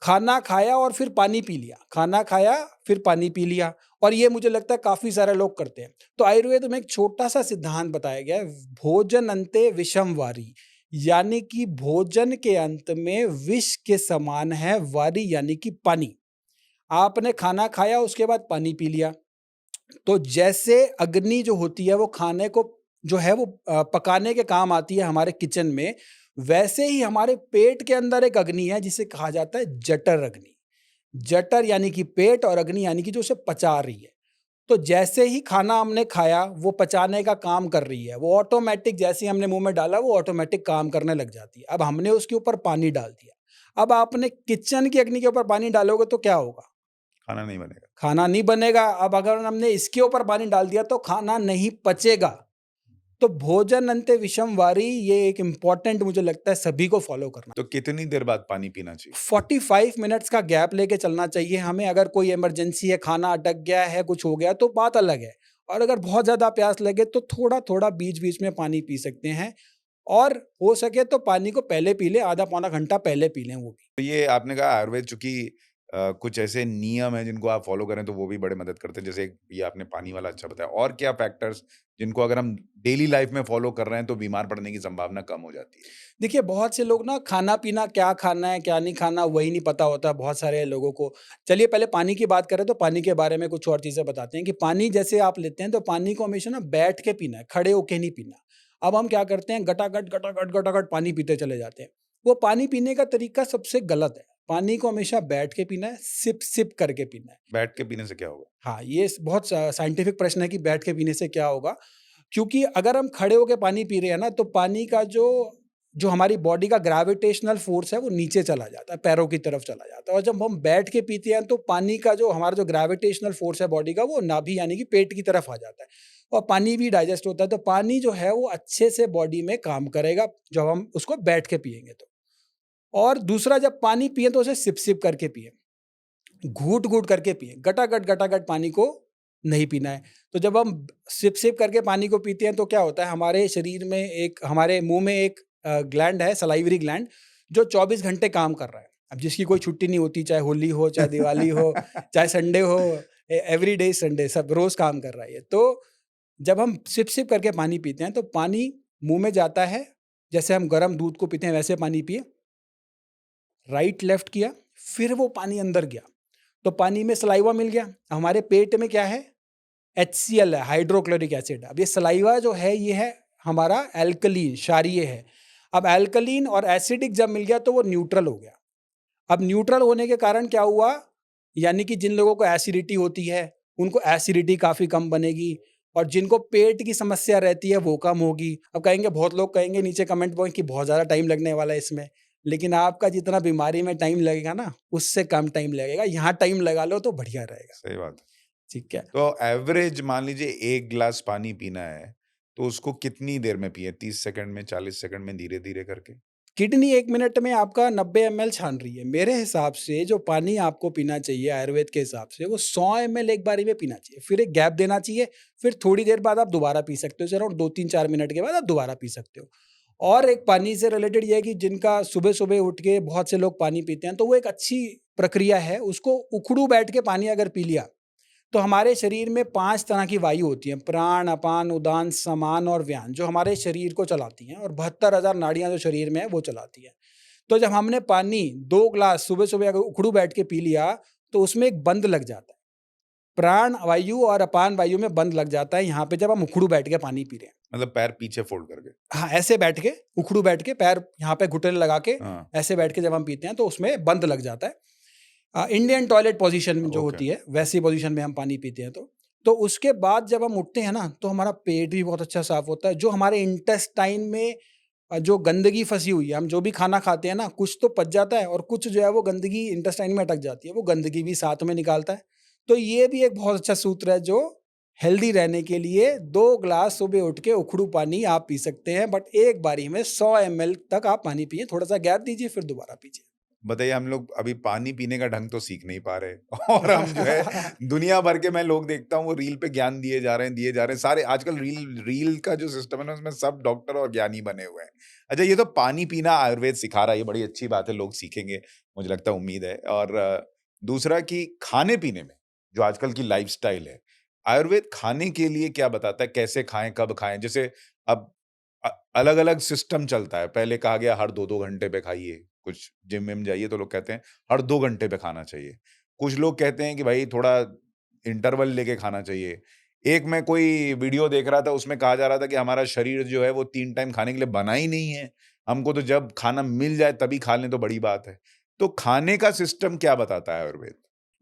Speaker 2: खाना खाया और फिर पानी पी लिया, खाना खाया फिर पानी पी लिया, और ये मुझे लगता है काफ़ी सारे लोग करते हैं। तो आयुर्वेद में एक छोटा-सा सिद्धांत बताया गया है, भोजन अन्ते विषम वारी, यानी कि भोजन के अंत में विष के समान है वारी, यानी कि पानी। आपने खाना खाया, उसके बाद पानी पी लिया। तो जैसे अग्नि जो होती है वो खाने को जो है वो पकाने के काम आती है हमारे किचन में, वैसे ही हमारे पेट के अंदर एक अग्नि है जिसे कहा जाता है जठर अग्नि। जठर यानी कि पेट, और अग्नि यानी कि जो उसे पचा रही है। तो जैसे ही खाना हमने खाया, वो पचाने का काम कर रही है। वो ऑटोमैटिक जैसे ही हमने मुँह में डाला, वो ऑटोमैटिक काम करने लग जाती है। अब हमने उसके ऊपर पानी डाल दिया। अब आपने किचन की अग्नि के ऊपर पानी डालोगे तो क्या होगा?
Speaker 1: खाना नहीं बनेगा।
Speaker 2: खाना नहीं बनेगा। अब अगर हमने इसके ऊपर पानी डाल दिया, तो खाना नहीं पचेगा। तो भोजन अन्ते विषम वारी, ये एक इम्पोर्टेंट मुझे लगता है सभी को फॉलो करना।
Speaker 1: तो कितनी देर बाद पानी पीना चाहिए?
Speaker 2: 45 मिनट्स का गैप लेके चलना चाहिए हमें। अगर कोई इमरजेंसी है, खाना अटक गया है, कुछ हो गया, तो बात अलग है। और अगर बहुत ज़्यादा प्यास लगे, तो थोड़ा-थोड़ा बीच-बीच में पानी पी सकते हैं, और हो सके तो पानी को पहले पी लें, आधा पौना घंटा पहले पी लें वो भी।
Speaker 1: तो ये आपने कहा आयुर्वेद चूँकि कुछ ऐसे नियम हैं जिनको आप फ़ॉलो करें तो वो भी बड़े मदद करते हैं। जैसे एक ये आपने पानी वाला अच्छा बताया। और क्या फैक्टर्स जिनको अगर हम डेली लाइफ़ में फ़ॉलो कर रहे हैं तो बीमार पड़ने की संभावना कम हो जाती है?
Speaker 2: देखिए, बहुत से लोग ना खाना-पीना, क्या खाना है, क्या नहीं खाना, वही नहीं पता होता बहुत सारे लोगों को। चलिए पहले पानी की बात करें, तो पानी के बारे में कुछ और चीज़ें बताते हैं कि पानी जैसे आप लेते हैं, तो पानी को हमेशा ना बैठ के पीना है, खड़े होके नहीं पीना। अब हम क्या करते हैं, गटागट, गटागट, गटागट पानी पीते चले जाते हैं। वो पानी पीने का तरीका सबसे गलत है। पानी को हमेशा बैठ के पीना है, सिप करके पीना है।
Speaker 1: बैठ के पीने से क्या होगा?
Speaker 2: हाँ, ये बहुत साइंटिफिक प्रश्न है कि बैठ के पीने से क्या होगा? क्योंकि अगर हम खड़े होके पानी पी रहे हैं ना, तो पानी का जो जो हमारी बॉडी का ग्रेविटेशनल फोर्स है, वो नीचे चला जाता है, पैरों की तरफ चला जाता है। और जब हम बैठ के पीते हैं, तो पानी का जो हमारा जो ग्रेविटेशनल फोर्स है बॉडी का, वो नाभि यानी कि पेट की तरफ आ जाता है और पानी भी डाइजेस्ट होता है। तो पानी जो है वो अच्छे से बॉडी में काम करेगा, जब हम उसको बैठ के पिएँगे तो। और दूसरा, जब पानी पिएँ तो उसे सिप-सिप करके पिएँ। घूट-घूट करके पिएँ, गटा-गट पानी को नहीं पीना है। तो जब हम सिप-सिप करके पानी को पीते हैं, तो क्या होता है, हमारे शरीर में हमारे मुँह में एक ग्लैंड है, सलाइवरी ग्लैंड, जो 24 घंटे काम कर रहा है। अब जिसकी कोई छुट्टी नहीं होती, चाहे होली हो, चाहे दिवाली हो, चाहे संडे हो, एवरी डे इज़ संडे, सब रोज़ काम कर रहा है ये। तो जब हम सिप-सिप करके पानी पीते हैं, तो पानी मुँह में जाता है, जैसे हम गरम दूध को पीते हैं, वैसे पानी पिए, राइट लेफ्ट किया, फिर वो पानी अंदर गया। तो पानी में सलाइवा मिल गया। हमारे पेट में क्या है? HCl है, हाइड्रोक्लोरिक एसिड। अब ये सलाइवा जो है, ये है हमारा अल्कलीन, क्षारीय है। अब अल्कलीन और एसिडिक जब मिल गया, तो वो न्यूट्रल हो गया। अब न्यूट्रल होने के कारण क्या हुआ? यानी कि जिन लोगों को एसिडिटी होती है, उनको एसिडिटी काफ़ी कम बनेगी, और जिनको पेट की समस्या रहती है, वो कम होगी। अब कहेंगे, बहुत लोग कहेंगे नीचे कमेंट बॉक्स कि बहुत ज़्यादा टाइम लगने वाला है इसमें। लेकिन आपका जितना बीमारी में टाइम लगेगा ना, उससे कम टाइम लगेगा। यहाँ टाइम लगा लो तो बढ़िया रहेगा।
Speaker 1: सही बात है।
Speaker 2: ठीक है।
Speaker 1: तो एवरेज मान लीजिए 1 ग्लास पानी पीना है, तो उसको कितनी देर में पिएँ? 30 सेकंड में, 40 सेकंड में, धीरे-धीरे करके?
Speaker 2: किडनी 1 मिनट में आपका 90 एमएल छान रही है। मेरे हिसाब से जो पानी आपको पीना चाहिए आयुर्वेद के हिसाब से, वो 100 एमएल एक बारी में पीना चाहिए। फिर एक गैप देना चाहिए, फिर थोड़ी देर बाद आप दोबारा पी सकते हो। जैसे अराउंड 2-3-4 मिनट के बाद आप दोबारा पी सकते हो। और एक पानी से रिलेटेड ये है कि जिनका सुबह-सुबह उठ के बहुत से लोग पानी पीते हैं, तो वो एक अच्छी प्रक्रिया है। उसको उखड़ू बैठ के पानी अगर पी लिया, तो हमारे शरीर में 5 तरह की वायु होती हैं, प्राण, अपान, उदान, समान और व्यान, जो हमारे शरीर को चलाती हैं, और 72,000 नाड़ियाँ जो शरीर में है, वो चलाती हैं। तो जब हमने पानी 2 ग्लास सुबह-सुबह अगर उखड़ू बैठ के पी लिया, तो उसमें एक बंद लग जाता है। प्राण वायु और अपान वायु में बंद लग जाता है, यहाँ पे जब हम उखड़ू बैठ के पानी पी रहे हैं।
Speaker 1: मतलब पैर पीछे फोल्ड करके?
Speaker 2: हाँ, ऐसे बैठ के, उखड़ू बैठ के, पैर यहाँ पे घुटने लगा के,
Speaker 1: हाँ,
Speaker 2: ऐसे बैठ के जब हम पीते हैं, तो उसमें बंद लग जाता है। इंडियन टॉयलेट पोजीशन जो
Speaker 1: ओके।
Speaker 2: होती है, वैसी पोजीशन में हम पानी पीते हैं तो उसके बाद जब हम उठते हैं ना, तो हमारा पेट भी बहुत अच्छा साफ होता है। जो हमारे इंटेस्टाइन में जो गंदगी फंसी हुई है, हम जो भी खाना खाते हैं ना, कुछ तो पच जाता है और कुछ जो है वो गंदगी इंटेस्टाइन में अटक जाती है, वो गंदगी भी साथ में निकालता है। तो ये भी एक बहुत अच्छा सूत्र है, जो हेल्दी रहने के लिए 2 ग्लास सुबह उठ के उखड़ू पानी आप पी सकते हैं, बट एक बारी में 100 एमएल तक आप पानी पिए, थोड़ा सा गैप दीजिए, फिर दोबारा पीजिए।
Speaker 1: बताइए, हम लोग अभी पानी पीने का ढंग तो सीख नहीं पा रहे और हम जो है दुनिया भर के मैं लोग देखता हूँ, वो रील पे ज्ञान दिए जा रहे हैं, दिए जा रहे हैं। सारे आजकल रील रील का जो सिस्टम है ना, उसमें सब डॉक्टर और ज्ञानी बने हुए हैं। अच्छा, ये तो पानी पीना आयुर्वेद सिखा रहा है, ये बड़ी अच्छी बात है, लोग सीखेंगे, मुझे लगता है, उम्मीद है। और दूसरा कि खाने-पीने में जो आजकल की लाइफ़स्टाइल है, आयुर्वेद खाने के लिए क्या बताता है? कैसे खाएँ, कब खाएँ? जैसे अब अलग-अलग सिस्टम चलता है। पहले कहा गया हर 2-2 घंटे पे खाइए, कुछ जिम-विम जाइए तो लोग कहते हैं हर 2 घंटे पे खाना चाहिए। कुछ लोग कहते हैं कि भाई थोड़ा इंटरवल लेके खाना चाहिए। एक मैं कोई वीडियो देख रहा था, उसमें कहा जा रहा था कि हमारा शरीर जो है वो 3 टाइम खाने के लिए बना ही नहीं है। हमको तो जब खाना मिल जाए तभी खा लें तो बड़ी बात है। तो खाने का सिस्टम क्या बताता है आयुर्वेद?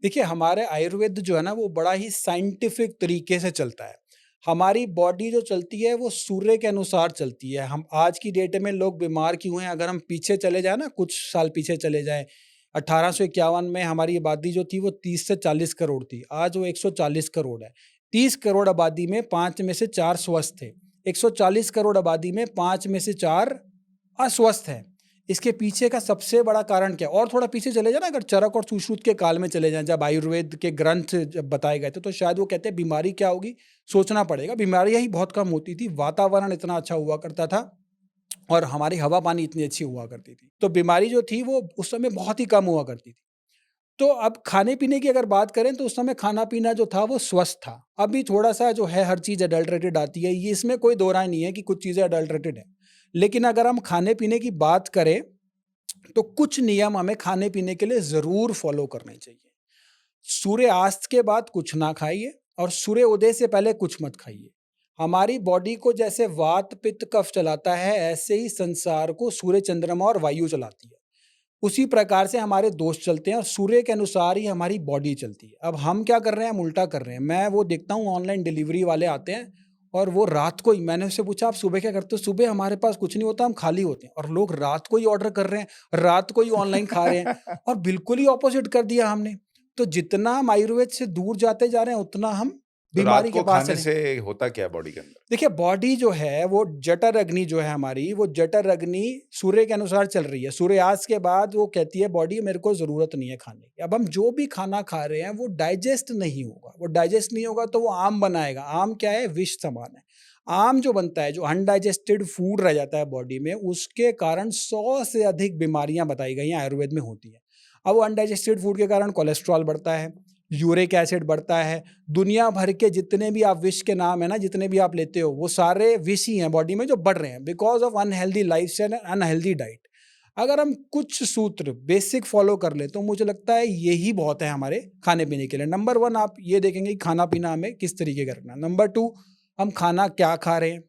Speaker 2: देखिए, हमारे आयुर्वेद जो है ना, वो बड़ा ही साइंटिफिक तरीके से चलता है। हमारी बॉडी जो चलती है, वो सूर्य के अनुसार चलती है। हम आज की डेट में लोग बीमार क्यों हैं? अगर हम पीछे चले जाएँ ना, कुछ साल पीछे चले जाएँ, 1851 में हमारी आबादी जो थी वो 30 से 40 करोड़ थी। आज वो 140 करोड़ है। 30 करोड़ आबादी में 5 में से 4 स्वस्थ थे। 140 करोड़ आबादी में 5 में से 4 अस्वस्थ हैं। इसके पीछे का सबसे बड़ा कारण क्या है? और थोड़ा पीछे चले जाएँ ना, अगर चरक और सुश्रुत के काल में चले जाएँ, जब आयुर्वेद के ग्रंथ जब बताए गए थे, तो शायद वो कहते हैं बीमारी क्या होगी? सोचना पड़ेगा। बीमारियाँ ही बहुत कम होती थी, वातावरण इतना अच्छा हुआ करता था और हमारी हवा-पानी इतनी अच्छी हुआ करती थी। तो बीमारी जो थी वो उस समय बहुत ही कम हुआ करती थी। तो अब खाने-पीने की अगर बात करें, तो उस समय खाना-पीना जो था वो स्वस्थ था। अभी थोड़ा-सा जो है हर चीज़ एडल्टरेटेड आती है, ये इसमें कोई दो राय नहीं है कि कुछ चीज़ें एडल्टरेटेड हैं। लेकिन अगर हम खाने-पीने की बात करें, तो कुछ नियम हमें खाने-पीने के लिए ज़रूर फ़ॉलो करने चाहिए। सूर्यास्त के बाद कुछ ना खाइए और सूर्य उदय से पहले कुछ मत खाइए। हमारी बॉडी को जैसे वात, पित्त, कफ चलाता है, ऐसे ही संसार को सूर्य, चंद्रमा और वायु चलाती है। उसी प्रकार से हमारे दोष चलते हैं और सूर्य के अनुसार ही हमारी बॉडी चलती है। अब हम क्या कर रहे हैं, हम उल्टा कर रहे हैं। मैं वो देखता हूँ ऑनलाइन डिलीवरी वाले आते हैं और वो रात को ही, मैंने उससे पूछा आप सुबह क्या करते हो? सुबह हमारे पास कुछ नहीं होता, हम खाली होते हैं। और लोग रात को ही ऑर्डर कर रहे हैं, रात को ही ऑनलाइन खा रहे हैं और बिल्कुल ही ऑपोजिट कर दिया हमने। तो जितना हम आयुर्वेद से दूर जाते जा रहे हैं उतना हम
Speaker 1: तो रात
Speaker 2: बीमारी के
Speaker 1: को
Speaker 2: पास
Speaker 1: खाने
Speaker 2: चले।
Speaker 1: से होता क्या है बॉडी के अंदर?
Speaker 2: देखिए बॉडी जो है वो जठर अग्नि जो है हमारी, वो जठर अग्नि सूर्य के अनुसार चल रही है। सूर्यास्त के बाद वो कहती है बॉडी मेरे को ज़रूरत नहीं है खाने की। अब हम जो भी खाना खा रहे हैं वो डाइजेस्ट नहीं होगा। वो डाइजेस्ट नहीं होगा तो वो आम बनाएगा। आम क्या है? विष समान है। आम जो बनता है, जो अनडाइजेस्टेड फूड रह जाता है बॉडी में, उसके कारण 100 से अधिक बीमारियाँ बताई गई हैं आयुर्वेद में होती हैं। अब वो अनडाइजेस्टेड फूड के कारण कोलेस्ट्रॉल बढ़ता है, यूरिक एसिड बढ़ता है, दुनिया भर के जितने भी आप विष के नाम है ना, जितने भी आप लेते हो, वो सारे विष ही हैं बॉडी में जो बढ़ रहे हैं because of unhealthy lifestyle and unhealthy diet. अगर हम कुछ सूत्र बेसिक फॉलो कर ले तो मुझे लगता है यही बहुत है हमारे खाने पीने के लिए। नंबर 1 आप ये देखेंगे कि खाना पीना हमें किस तरीके का रखना है। नंबर 2 हम खाना क्या खा रहे हैं।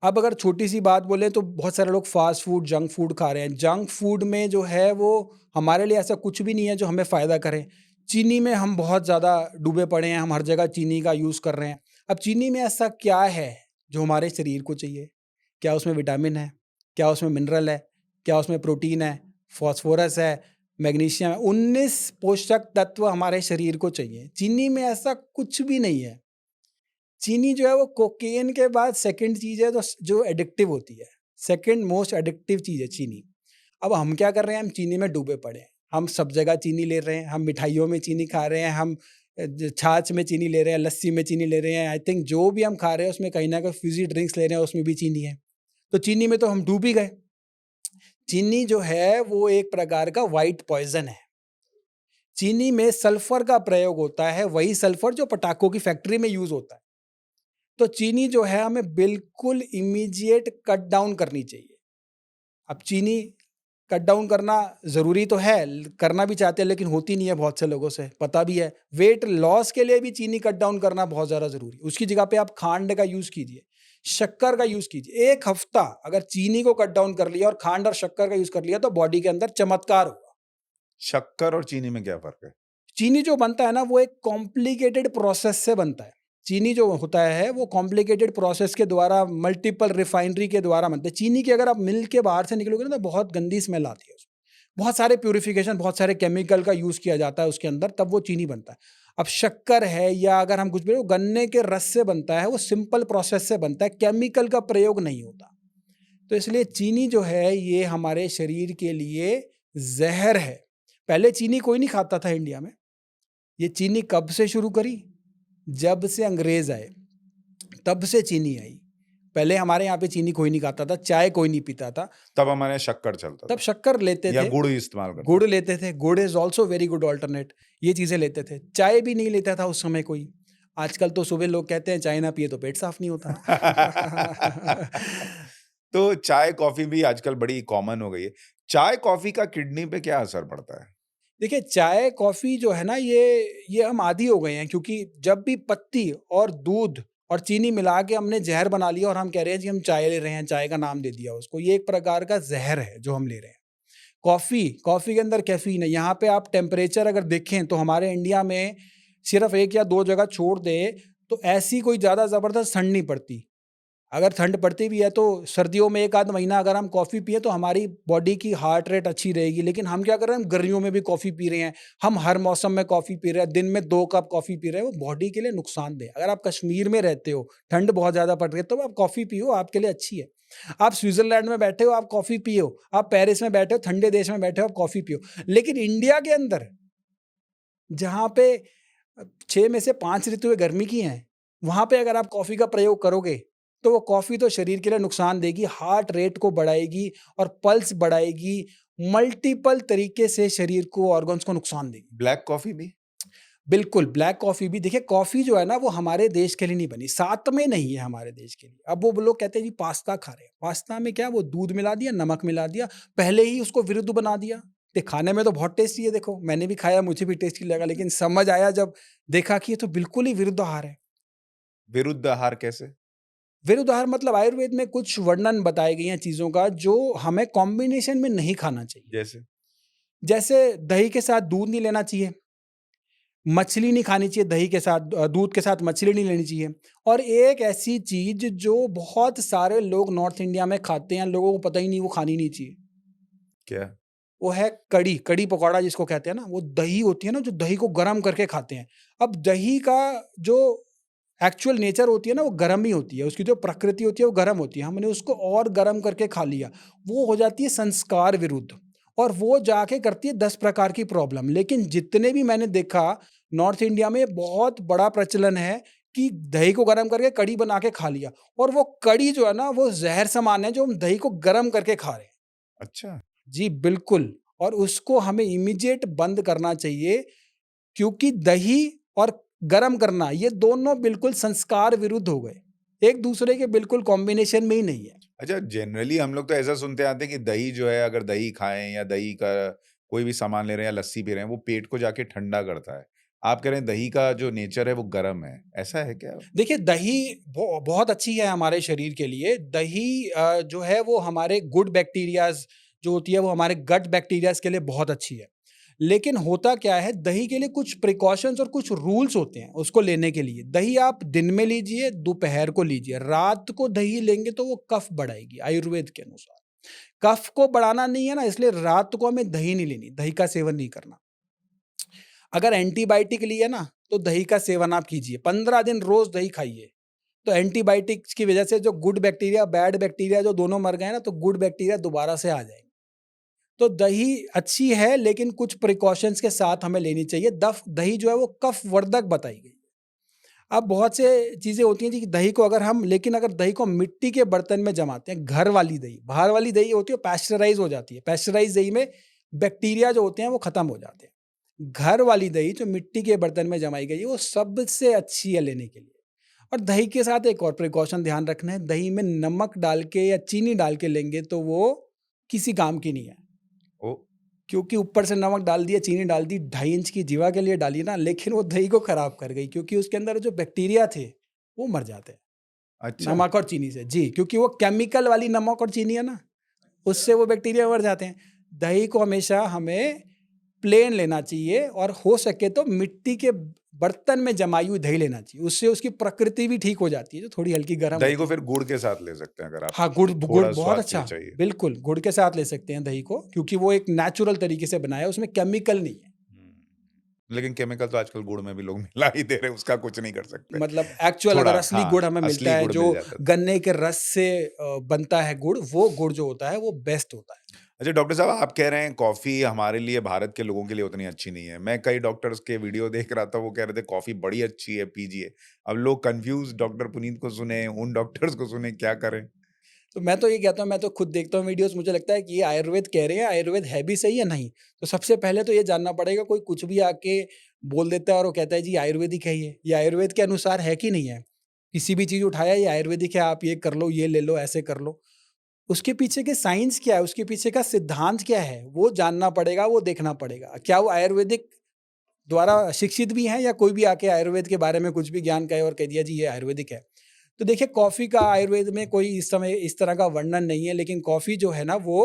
Speaker 2: अब अगर छोटी सी बात बोले तो बहुत सारे लोग फास्ट फूड, जंक फूड खा रहे हैं। जंक फूड में जो है वो हमारे लिए ऐसा कुछ भी नहीं है जो हमें फ़ायदा करे। चीनी में हम बहुत ज़्यादा डूबे पड़े हैं, हम हर जगह चीनी का यूज़ कर रहे हैं। अब चीनी में ऐसा क्या है जो हमारे शरीर को चाहिए? क्या उसमें विटामिन है? क्या उसमें मिनरल है? क्या उसमें प्रोटीन है? फास्फोरस है? मैग्नीशियम है? 19 पोषक तत्व हमारे शरीर को चाहिए। चीनी में ऐसा कुछ भी नहीं है। चीनी जो है वो कोकेन के बाद सेकंड चीज़ है जो एडिक्टिव होती है। सेकंड मोस्ट एडिक्टिव चीज़ है चीनी। अब हम क्या कर रहे हैं? हम चीनी में डूबे पड़े हैं। हम सब जगह चीनी ले रहे हैं, हम मिठाइयों में चीनी खा रहे हैं, हम छाछ में चीनी ले रहे हैं, लस्सी में चीनी ले रहे हैं। आई थिंक जो भी हम खा रहे हैं उसमें कहीं न कहीं फ़िज़ी ड्रिंक्स ले रहे हैं, उसमें भी चीनी है। तो चीनी में तो हम डूब ही गए। चीनी जो है वो एक प्रकार का व्हाइट पॉइज़न है। चीनी में सल्फ़र का प्रयोग होता है, वही सल्फ़र जो पटाखों की फैक्ट्री में यूज़ होता है। तो चीनी जो है हमें बिल्कुल इमीडिएट कट डाउन करनी चाहिए। अब चीनी कट डाउन करना ज़रूरी तो है, करना भी चाहते हैं लेकिन होती नहीं है बहुत से लोगों से, पता भी है। वेट लॉस के लिए भी चीनी कट डाउन करना बहुत ज़्यादा ज़रूरी है। उसकी जगह पे आप खांड का यूज़ कीजिए, शक्कर का यूज़ कीजिए। 1 हफ्ता अगर चीनी को कट डाउन कर लिया और खांड और शक्कर का यूज़ कर लिया तो बॉडी के अंदर चमत्कार होगा।
Speaker 1: शक्कर और चीनी में क्या फ़र्क है?
Speaker 2: चीनी जो बनता है ना वो एक कॉम्प्लिकेटेड प्रोसेस से बनता है। चीनी जो होता है वो कॉम्प्लिकेटेड प्रोसेस के द्वारा मल्टीपल रिफाइनरी के द्वारा बनता है। चीनी की अगर आप मिल के बाहर से निकलोगे ना तो बहुत गंदी स्मेल आती है उसमें। बहुत सारे प्यूरिफिकेशन, बहुत सारे केमिकल का यूज़ किया जाता है उसके अंदर, तब वो चीनी बनता है। अब शक्कर है या अगर हम कुछ भी, वो गन्ने के रस से बनता है, वो सिंपल प्रोसेस से बनता है, केमिकल का प्रयोग नहीं होता। तो इसलिए चीनी जो है ये हमारे शरीर के लिए ज़हर है। पहले चीनी कोई नहीं खाता था इंडिया में। ये चीनी कब से शुरू करी? जब से अंग्रेज़ आए, तब से चीनी आई। पहले हमारे यहाँ पे चीनी कोई नहीं खाता था, चाय कोई नहीं पीता था,
Speaker 1: तब हमारे यहाँ शक्कर चलता
Speaker 2: तब
Speaker 1: था
Speaker 2: शक्कर लेते
Speaker 1: या
Speaker 2: थे,
Speaker 1: गुड़ इस्तेमाल करते
Speaker 2: गुड़ लेते थे। गुड़ is also very good alternate. ये चीज़ें लेते थे। चाय भी नहीं लेता था उस समय कोई। आजकल तो सुबह लोग कहते हैं चाय ना पिए तो पेट साफ नहीं होता।
Speaker 1: तो चाय, कॉफ़ी भी आजकल बड़ी कॉमन हो गई है। चाय, कॉफ़ी का किडनी पे क्या असर पड़ता है?
Speaker 2: देखिए चाय, कॉफ़ी जो है ना ये हम आदी हो गए हैं क्योंकि जब भी पत्ती और दूध और चीनी मिला के हमने ज़हर बना लिया और हम कह रहे हैं जी हम चाय ले रहे हैं, चाय का नाम दे दिया उसको। ये एक प्रकार का ज़हर है जो हम ले रहे हैं। कॉफ़ी के अंदर कैफ़ीन है। यहाँ पे आप टेम्परेचर अगर देखें तो हमारे इंडिया में सिर्फ़ 1 या 2 जगह छोड़ दें तो ऐसी कोई ज़्यादा ज़बरदस्त ठंड नहीं पड़ती। अगर ठंड पड़ती भी है तो सर्दियों में 1 आध महीना अगर हम कॉफ़ी पिएँ तो हमारी बॉडी की हार्ट रेट अच्छी रहेगी। लेकिन हम क्या कर रहे हैं, हम गर्मियों में भी कॉफ़ी पी रहे हैं, हम हर मौसम में कॉफ़ी पी रहे हैं, दिन में 2 कप कॉफ़ी पी रहे हैं, वो बॉडी के लिए नुकसानदेह है। अगर आप कश्मीर में रहते हो, ठंड बहुत ज़्यादा पड़ रही है, तो आप कॉफ़ी पियो, आपके लिए अच्छी है। आप स्विट्ज़रलैंड में बैठे हो, आप कॉफ़ी पियो, आप पेरिस में बैठे हो, ठंडे देश में बैठे हो, आप कॉफ़ी पियो। लेकिन इंडिया के अंदर, जहाँ पे 6 में से 5 ऋतुएँ गर्मी की हैं, वहाँ पे अगर आप कॉफ़ी का प्रयोग करोगे, तो वो कॉफ़ी तो शरीर के लिए नुकसान देगी, हार्ट रेट को बढ़ाएगी और पल्स बढ़ाएगी, मल्टीपल तरीके से शरीर को, ऑर्गन्स को नुकसान देगी।
Speaker 1: ब्लैक कॉफ़ी भी?
Speaker 2: बिल्कुल, ब्लैक कॉफ़ी भी देखिए, कॉफ़ी जो है ना वो हमारे देश के लिए नहीं बनी, साथ में नहीं है हमारे देश के लिए। अब वो लोग कहते हैं जी पास्ता खा रहे हैं, पास्ता में क्या वो दूध मिला दिया, नमक मिला दिया, पहले ही उसको विरुद्ध बना दिया। खाने में तो बहुत टेस्टी है, देखो मैंने भी खाया, मुझे भी टेस्टी लगा, लेकिन समझ आया जब देखा कि ये तो बिल्कुल ही विरुद्ध आहार है।
Speaker 1: विरुद्ध आहार कैसे?
Speaker 2: विरुद्धाहार मतलब आयुर्वेद में कुछ वर्णन बताए गए हैं चीज़ों का जो हमें कॉम्बिनेशन में नहीं खाना चाहिए।
Speaker 1: जैसे?
Speaker 2: जैसे दही के साथ दूध नहीं लेना चाहिए, मछली नहीं खानी चाहिए दही के साथ, दूध के साथ मछली नहीं लेनी चाहिए। और एक ऐसी चीज़ जो बहुत सारे लोग नॉर्थ इंडिया में खाते हैं, लोगों को पता ही नहीं वो खानी नहीं चाहिए।
Speaker 1: क्या?
Speaker 2: वो है कढ़ी, कढ़ी पकौड़ा जिसको कहते हैं ना, वो दही होती है ना जो दही को गरम करके खाते हैं। अब दही का जो एक्चुअल नेचर होती है ना वो गरम ही होती है, उसकी जो प्रकृति होती है वो गरम होती है। हमने उसको और गरम करके खा लिया, वो हो जाती है संस्कार विरुद्ध और वो जाके करती है 10 प्रकार की प्रॉब्लम। लेकिन जितने भी मैंने देखा नॉर्थ इंडिया में बहुत बड़ा प्रचलन है कि दही को गरम करके कढ़ी बना के खा लिया और वो कढ़ी जो है ना वो ज़हर समान है जो हम दही को गरम करके खा रहे हैं।
Speaker 1: अच्छा।
Speaker 2: जी, बिल्कुल। और उसको हमें इमीडिएट बंद करना चाहिए क्योंकि दही और गरम करना ये दोनों बिल्कुल संस्कार विरुद्ध हो गए। एक दूसरे के बिल्कुल कॉम्बिनेशन में ही नहीं है।
Speaker 1: अच्छा, जनरली हम लोग तो ऐसा सुनते आते हैं कि दही जो है, अगर दही खाएँ या दही का कोई भी सामान ले रहे हैं या लस्सी पी रहे हैं, वो पेट को जाके ठंडा करता है। आप कह रहे हैं दही का जो नेचर है वो गरम है, ऐसा है क्या?
Speaker 2: देखिए दही बहुत अच्छी है हमारे शरीर के लिए। दही जो है वो हमारे गुड बैक्टीरियाज़ जो होती है वो हमारे गट बैक्टीरियाज़ के लिए बहुत अच्छी है। लेकिन होता क्या है दही के लिए कुछ प्रिकॉशंस और कुछ रूल्स होते हैं उसको लेने के लिए। दही आप दिन में लीजिए, दोपहर को लीजिए। रात को दही लेंगे तो वो कफ बढ़ाएगी आयुर्वेद के अनुसार। कफ को बढ़ाना नहीं है ना इसलिए रात को हमें दही नहीं लेनी, दही का सेवन नहीं करना। अगर एंटीबायोटिक ली है ना, तो दही का सेवन आप कीजिए। 15 दिन रोज़ दही खाइए। तो एंटीबायोटिक्स की वजह से जो गुड बैक्टीरिया, बैड बैक्टीरिया जो दोनों मर गए ना, तो गुड बैक्टीरिया दोबारा से आ जाएँगे। तो दही अच्छी है लेकिन कुछ प्रिकॉशंस के साथ हमें लेनी चाहिए। दही जो है वो कफ वर्धक बताई गई है। अब बहुत से चीज़ें होती हैं जी कि दही को अगर दही को मिट्टी के बर्तन में जमाते हैं, घर वाली दही, बाहर वाली दही होती है पैस्चराइज़ हो जाती है। पैस्चराइज़ दही में बैक्टीरिया जो होते हैं वो खत्म हो जाते हैं। घर वाली दही जो मिट्टी के बर्तन में जमाई गई है वो सबसे अच्छी है लेने के लिए। और दही के साथ एक और प्रिकॉशन ध्यान रखना है, दही में नमक डाल के या चीनी डाल के लेंगे तो वो किसी काम की नहीं है।
Speaker 1: ओह!
Speaker 2: क्योंकि ऊपर से नमक डाल दिया, चीनी डाल दी, 2.5 इंच की जीवा के लिए डाली ना, लेकिन वो दही को खराब कर गई क्योंकि उसके अंदर जो बैक्टीरिया थे, वो मर जाते हैं,
Speaker 1: अच्छा।
Speaker 2: नमक और चीनी से। जी, क्योंकि वो केमिकल वाली नमक और चीनी है ना, उससे वो बैक्टीरिया मर जाते हैं। दही को हमेशा हमें प्लेन लेना चाहिए और हो सके तो मिट्टी के बर्तन में जमाई हुई दही लेना चाहिए, उससे उसकी प्रकृति भी ठीक हो जाती है, जो थोड़ी हल्की गर्म
Speaker 1: दही को
Speaker 2: होती है।
Speaker 1: फिर गुड़ के साथ ले सकते हैं अगर
Speaker 2: हाँ,
Speaker 1: आपको
Speaker 2: गुड़
Speaker 1: थोड़ा
Speaker 2: बहुत
Speaker 1: स्वाद
Speaker 2: अच्छा,
Speaker 1: चाहिए।
Speaker 2: बिल्कुल, गुड़ के साथ ले सकते हैं दही को क्योंकि वो एक नेचुरल तरीके से बनाया है, उसमें केमिकल नहीं है।
Speaker 1: लेकिन केमिकल तो आजकल गुड़ में भी लोग मिला ही दे रहे हैं, उसका कुछ नहीं कर सकते।
Speaker 2: मतलब एक्चुअल
Speaker 1: थोड़ा
Speaker 2: अगर असली गुड़
Speaker 1: हाँ,
Speaker 2: हमें मिलता
Speaker 1: असली
Speaker 2: है,
Speaker 1: गुड़ मिल
Speaker 2: जो
Speaker 1: जाता है।
Speaker 2: गन्ने के रस से बनता है गुड़, वो गुड़ जो होता है, वो बेस्ट होता है।
Speaker 1: अच्छा डॉक्टर साहब, आप कह रहे हैं कॉफ़ी हमारे लिए, भारत के लोगों के लिए उतनी अच्छी नहीं है। मैं कई डॉक्टर्स के वीडियो देख रहा था, वो कह रहे थे कॉफ़ी बड़ी अच्छी है, पीजिए। अब लोग कन्फ्यूज़ डॉक्टर पुनीत को सुने, उन डॉक्टर्स को सुने, क्या करें?
Speaker 2: तो मैं तो ये कहता हूँ, मैं तो खुद देखता हूँ वीडियोज़, मुझे लगता है कि ये आयुर्वेद कह रहे हैं, आयुर्वेद है भी सही या नहीं? तो सबसे पहले तो ये जानना पड़ेगा, कोई कुछ भी आके बोल देता है और वो कहता है जी आयुर्वेदिक है ये आयुर्वेद के अनुसार है कि नहीं है? किसी भी चीज़ उठाया ये आयुर्वेदिक है, आप ये कर लो, ये ले लो, ऐसे कर लो। उसके पीछे के साइंस क्या है, उसके पीछे का सिद्धांत क्या है, वो जानना पड़ेगा, वो देखना पड़ेगा। क्या वो आयुर्वेदिक द्वारा शिक्षित भी हैं या कोई भी आके आयुर्वेद के बारे में कुछ भी ज्ञान कहे और कह दिया जी ये आयुर्वेदिक है। तो देखिए कॉफ़ी का आयुर्वेद में कोई इस समय इस तरह का वर्णन नहीं है, लेकिन कॉफ़ी जो है ना वो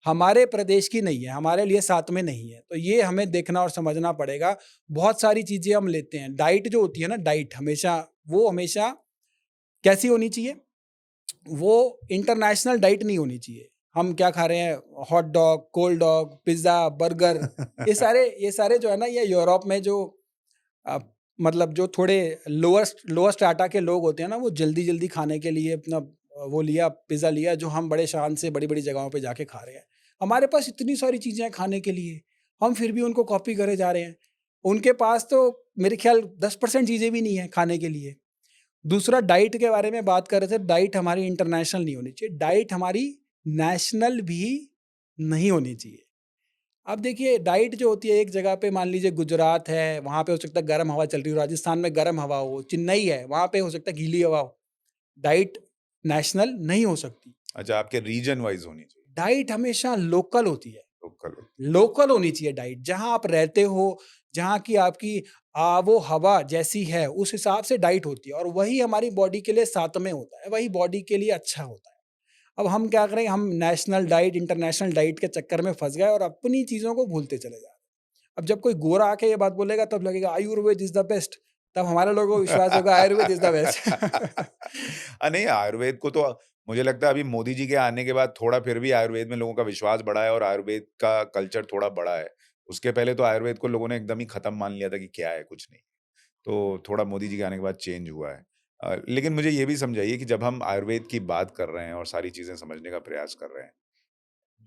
Speaker 2: हमारे प्रदेश की नहीं है, हमारे लिए साथ में नहीं है। तो ये हमें देखना और समझना पड़ेगा। बहुत सारी चीज़ें हम लेते हैं, डाइट जो होती है ना, डाइट हमेशा कैसी होनी चाहिए? वो इंटरनेशनल डाइट नहीं होनी चाहिए। हम क्या खा रहे हैं, hot dog, cold dog, pizza, burger, ये सारे जो है ना, ये यूरोप में जो अ, मतलब जो थोड़े लोअर स्ट्रैटा के लोग होते हैं ना, वो जल्दी-जल्दी खाने के लिए अपना वो लिया, पिज़्ज़ा लिया, जो हम बड़े शान से बड़ी-बड़ी जगहों पे जाके खा रहे हैं। हमारे पास इतनी सारी चीज़ें हैं खाने के लिए, हम फिर भी उनको कॉपी करे जा रहे हैं। उनके पास तो मेरे ख़्याल 10% चीज़ें भी नहीं हैं खाने के लिए। दूसरा डाइट के बारे में बात कर रहे थे, डाइट हमारी इंटरनेशनल नहीं होनी चाहिए, डाइट हमारी नेशनल भी नहीं होनी चाहिए। अब देखिए डाइट जो होती है एक जगह पे, मान लीजिए गुजरात है, वहाँ पे हो सकता है गर्म हवा चल रही हो, राजस्थान में गर्म हवा हो, चेन्नई है, वहाँ पे हो सकता है गीली हवा हो। डाइट नेशनल नहीं हो सकती।
Speaker 1: अच्छा, आपके रीजन वाइज़ होनी चाहिए,
Speaker 2: डाइट हमेशा लोकल होती है।
Speaker 1: लोकल।
Speaker 2: लोकल होनी चाहिए डाइट, जहाँ आप रहते हो, जहाँ की आपकी वो हवा जैसी है उस हिसाब से डाइट होती है और वही हमारी बॉडी के लिए सातवें होता है, वही बॉडी के लिए अच्छा होता है। अब हम क्या करें, हम नेशनल डाइट, इंटरनेशनल डाइट के चक्कर में फँस गए और अपनी चीज़ों को भूलते चले जा रहे हैं। अब जब कोई गोरा आके ये बात बोलेगा तब लगेगा आयुर्वेद इज़ द बेस्ट, तब हमारे लोगों को विश्वास होगा आयुर्वेद इज़ द बेस्ट।
Speaker 1: नहीं आयुर्वेद को तो मुझे लगता है अभी मोदी जी के आने के बाद थोड़ा फिर भी आयुर्वेद में लोगों का विश्वास बढ़ा है और आयुर्वेद का कल्चर थोड़ा बढ़ा है। उसके पहले तो आयुर्वेद को लोगों ने एकदम ही खत्म मान लिया था कि क्या है, कुछ नहीं। तो थोड़ा मोदी जी के आने के बाद चेंज हुआ है। लेकिन मुझे ये भी समझाइए कि जब हम आयुर्वेद की बात कर रहे हैं और सारी चीज़ें समझने का प्रयास कर रहे हैं,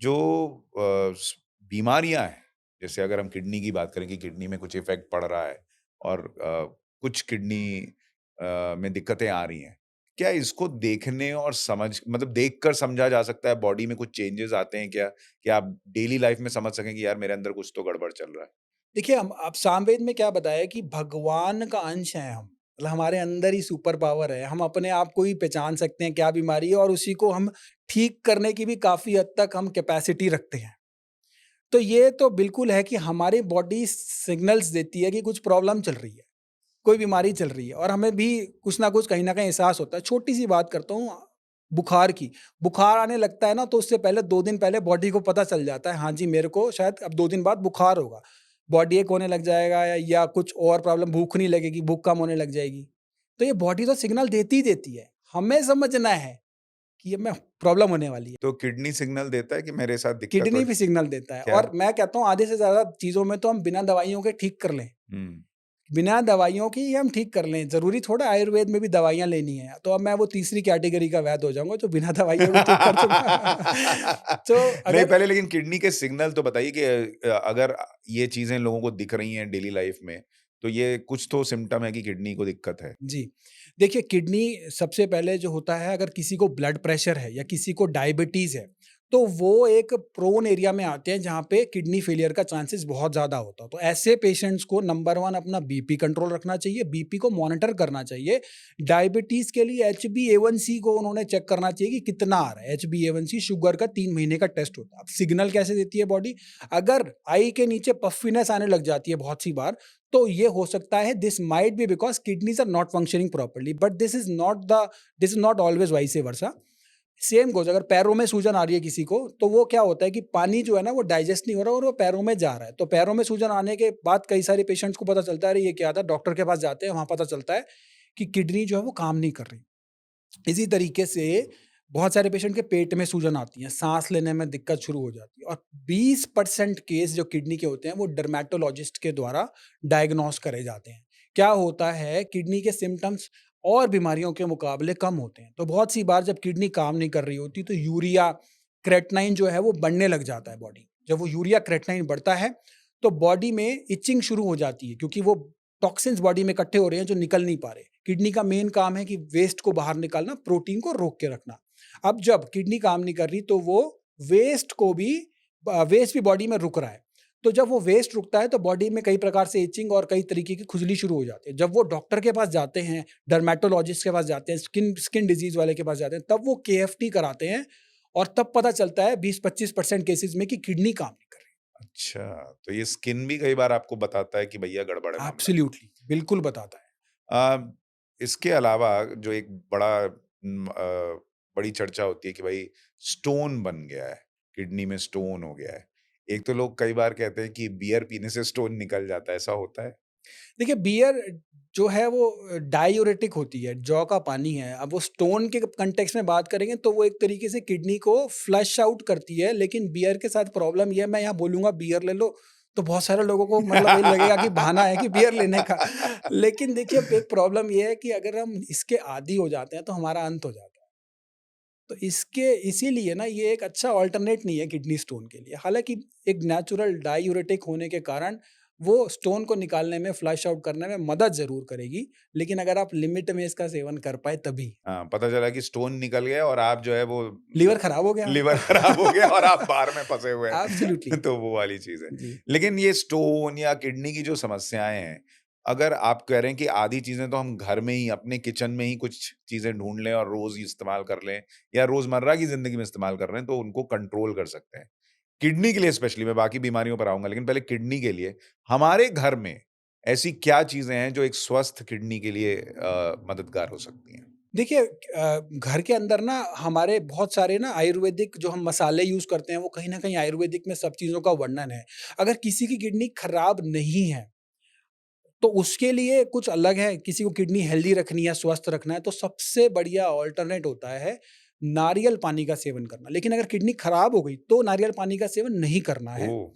Speaker 1: जो बीमारियां हैं, जैसे अगर हम किडनी की बात करें कि किडनी में कुछ इफेक्ट पड़ रहा है और कुछ किडनी में दिक्कतें आ रही हैं, क्या इसको देखने और समझ मतलब देखकर समझा जा सकता है? बॉडी में कुछ चेंजेस आते हैं क्या कि आप डेली लाइफ में समझ सकें कि यार मेरे अंदर कुछ तो गड़बड़ चल रहा है?
Speaker 2: देखिए, हम अब सामवेद में क्या बताया कि भगवान का अंश हैं हम। मतलब हमारे अंदर ही सुपर पावर है। हम अपने आप को ही पहचान सकते हैं क्या बीमारी है और उसी को हम ठीक करने की भी काफ़ी हद तक हम कैपेसिटी रखते हैं। तो ये तो बिल्कुल है कि हमारी बॉडी सिग्नल्स देती है कि कुछ प्रॉब्लम चल रही है, कोई बीमारी चल रही है और हमें भी कुछ ना कुछ कहीं न कहीं एहसास होता है। छोटी-सी बात करता हूँ बुखार की। बुखार आने लगता है ना तो उससे पहले 2 दिन पहले बॉडी को पता चल जाता है, हाँ जी, मेरे को शायद अब 2 दिन बाद बुखार होगा। बॉडी एक होने लग जाएगा या कुछ और प्रॉब्लम, भूख नहीं लगेगी, भूख कम होने लग जाएगी। तो ये बॉडी तो सिग्नल देती ही देती है। हमें समझना है कि ये में प्रॉब्लम होने वाली है।
Speaker 1: तो किडनी सिग्नल देता है कि मेरे साथ दिक्कत हो
Speaker 2: किडनी भी सिग्नल देता है
Speaker 1: क्या?
Speaker 2: और मैं कहता हूँ आधे से ज़्यादा चीज़ों में तो हम बिना दवाइयों के ठीक कर लें।
Speaker 1: हुँ।
Speaker 2: बिना दवाइयों के ही हम ठीक कर लें, ज़रूरी थोड़ा आयुर्वेद में भी दवाइयाँ लेनी है। तो अब मैं वो तीसरी कैटेगरी का वैद्य हो जाऊँगा जो बिना दवाइयों के ठीक कर दूँगा। तो
Speaker 1: नहीं,
Speaker 2: अगर
Speaker 1: पहले लेकिन किडनी के सिग्नल तो बताइए कि अगर ये चीज़ें लोगों को दिख रही हैं डेली लाइफ में, तो ये कुछ तो सिम्पटम है कि किडनी को दिक्कत है।
Speaker 2: जी, देखिए किडनी सबसे पहले जो होता है, अगर किसी को ब्लड प्रेशर है या किसी को डायबिटीज़ है, तो वो एक प्रोन एरिया में आते हैं जहाँ पे किडनी फेलियर का चांसेस बहुत ज़्यादा होता है। तो ऐसे पेशेंट्स को नंबर 1 अपना बीपी कंट्रोल रखना चाहिए, बीपी को मॉनिटर करना चाहिए। डायबिटीज़ के लिए एचबीएवन सी को उन्होंने चेक करना चाहिए कि कितना आ रहा है। एचबीएवन सी शुगर का 3 महीने का टेस्ट होता है। अब सिग्नल कैसे देती है बॉडी? अगर आई के नीचे पफिनेस आने लग जाती है बहुत सी बार, तो ये हो सकता है this might be because kidneys are not functioning properly, but this is not always vice versa. Same goes, अगर पैरों में सूजन आ रही है किसी को, तो वो क्या होता है कि पानी जो है ना वो डाइजेस्ट नहीं हो रहा और वो पैरों में जा रहा है। तो पैरों में सूजन आने के बाद कई सारे पेशेंट्स को पता चलता है, अरे ये क्या था? डॉक्टर के पास जाते हैं, वहाँ पता चलता है कि किडनी जो है वो काम नहीं कर रही। इसी तरीके से बहुत सारे पेशेंट के पेट में सूजन आती है, साँस लेने में दिक्कत शुरू हो जाती है और 20% केस जो किडनी के होते हैं वो डर्मेटोलॉजिस्ट के द्वारा डायग्नोस करे जाते हैं। क्या होता है, किडनी के सिम्पटम्स और बीमारियों के मुकाबले कम होते हैं। तो बहुत सी बार जब किडनी काम नहीं कर रही होती तो यूरिया क्रेटनाइन जो है वो बढ़ने लग जाता है बॉडी। जब वो यूरिया क्रेटनाइन बढ़ता है तो बॉडी में इचिंग शुरू हो जाती है क्योंकि वो टॉक्सिन्स बॉडी में इकट्ठे हो रहे हैं जो निकल नहीं पा रहे। किडनी का मेन काम है कि वेस्ट को बाहर निकालना, प्रोटीन को रोक के रखना। अब जब किडनी काम नहीं कर रही तो वो वेस्ट को भी वेस्ट भी बॉडी में रुक रहा है। तो जब वो वेस्ट रुकता है तो बॉडी में कई प्रकार से इचिंग और कई तरीके की खुजली शुरू हो जाती है। जब वो डॉक्टर के पास जाते हैं, डर्मेटोलॉजिस्ट के पास जाते हैं, स्किन स्किन डिजीज़ वाले के पास जाते हैं, तब वो केएफटी कराते हैं और तब पता चलता है 20-25% केसेज़ में कि किडनी काम नहीं कर रही।
Speaker 1: अच्छा, तो ये स्किन भी कई बार आपको बताता है कि भैया गड़बड़ है मामला।
Speaker 2: एब्सोल्यूटली, बिल्कुल बताता है।
Speaker 1: अ, इसके अलावा जो एक बड़ी चर्चा होती है कि भाई स्टोन बन गया है, किडनी में स्टोन हो गया है। एक तो लोग कई बार कहते हैं कि बियर पीने से स्टोन निकल जाता है, ऐसा होता है?
Speaker 2: देखिए, बियर जो है वो डाययूरेटिक होती है, जौ का पानी है। अब वो स्टोन के कॉन्टेक्स्ट में बात करेंगे तो वो एक तरीके से किडनी को फ्लश आउट करती है, लेकिन बियर के साथ प्रॉब्लम ये है, मैं यहाँ बोलूँगा बियर ले लो, तो बहुत सारे लोगों को मतलब ये लगेगा कि बहाना है कि बियर लेने का। लेकिन देखिए, एक प्रॉब्लम ये है कि अगर हम इसके आदी हो जाते हैं, तो हमारा अंत हो जाता है। तो इसके इसीलिए ना ये एक अच्छा अल्टरनेट नहीं है किडनी स्टोन के लिए। हालाँकि एक नेचुरल डाययूरेटिक होने के कारण वो स्टोन को निकालने में, फ्लश आउट करने में मदद ज़रूर करेगी, लेकिन अगर आप लिमिट में इसका सेवन कर पाएँ तभी।
Speaker 1: हाँ, पता चला कि स्टोन निकल गया और आप जो है वो
Speaker 2: लीवर खराब हो गया
Speaker 1: लिवर
Speaker 2: आपका।
Speaker 1: खराब हो गया और आप बाहर में फँसे हुए
Speaker 2: एब्सोल्युटली।
Speaker 1: हैं। तो वो वाली चीज़ है।
Speaker 2: जी।
Speaker 1: लेकिन ये स्टोन या किडनी की जो समस्याएँ हैं, अगर आप कह रहे हैं कि आधी चीज़ें तो हम घर में ही अपने किचन में ही कुछ चीज़ें ढूँढ लें और रोज़ इस्तेमाल कर लें या रोज़मर्रा की ज़िंदगी में इस्तेमाल कर रहे हैं, तो उनको कंट्रोल कर सकते हैं। किडनी के लिए स्पेशली मैं बाकी बीमारियों पर आऊँगा, लेकिन पहले किडनी के लिए हमारे घर में ऐसी क्या चीज़ें हैं जो एक स्वस्थ किडनी के लिए मददगार हो सकती हैं?
Speaker 2: देखिए घर के अंदर ना हमारे बहुत सारे ना आयुर्वेदिक जो हम मसाले यूज़ करते हैं, वो कहीं न कहीं आयुर्वेदिक में सब चीज़ों का वर्णन है। अगर किसी की किडनी खराब नहीं है, तो उसके लिए कुछ अलग है, किसी को किडनी हेल्दी रखनी है, स्वस्थ रखना है, तो सबसे बढ़िया अल्टरनेट होता है नारियल पानी का सेवन करना। लेकिन अगर किडनी खराब हो गई, तो नारियल पानी का सेवन नहीं करना है।
Speaker 1: ओह!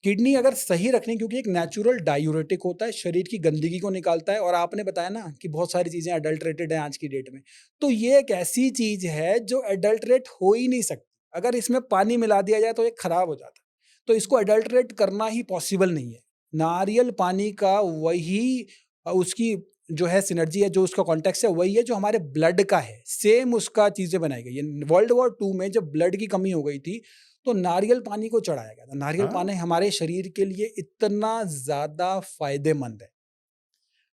Speaker 2: किडनी अगर सही रखनी, क्योंकि एक नेचुरल डायूरेटिक होता है, शरीर की गंदगी को निकालता है, और आपने बताया ना कि बहुत सारी चीज़ें अडल्टरेटेड हैं आज की डेट में। तो ये एक ऐसी चीज़ है जो अडल्टरेट हो ही नहीं सकती। अगर इसमें पानी मिला दिया जाए तो ये खराब हो जाता है। तो इसको अडल्टरेट करना ही पॉसिबल नहीं है। नारियल पानी का वही उसकी जो है सिनर्जी है, जो उसका कॉन्टेक्स्ट है, वही है जो हमारे ब्लड का है। सेम उसका चीज़ें बनाई गई है। वर्ल्ड वॉर 2 में जब ब्लड की कमी हो गई थी, तो नारियल पानी को चढ़ाया गया था। नारियल
Speaker 1: हाँ?
Speaker 2: पानी हमारे शरीर के लिए इतना ज़्यादा फ़ायदेमंद है।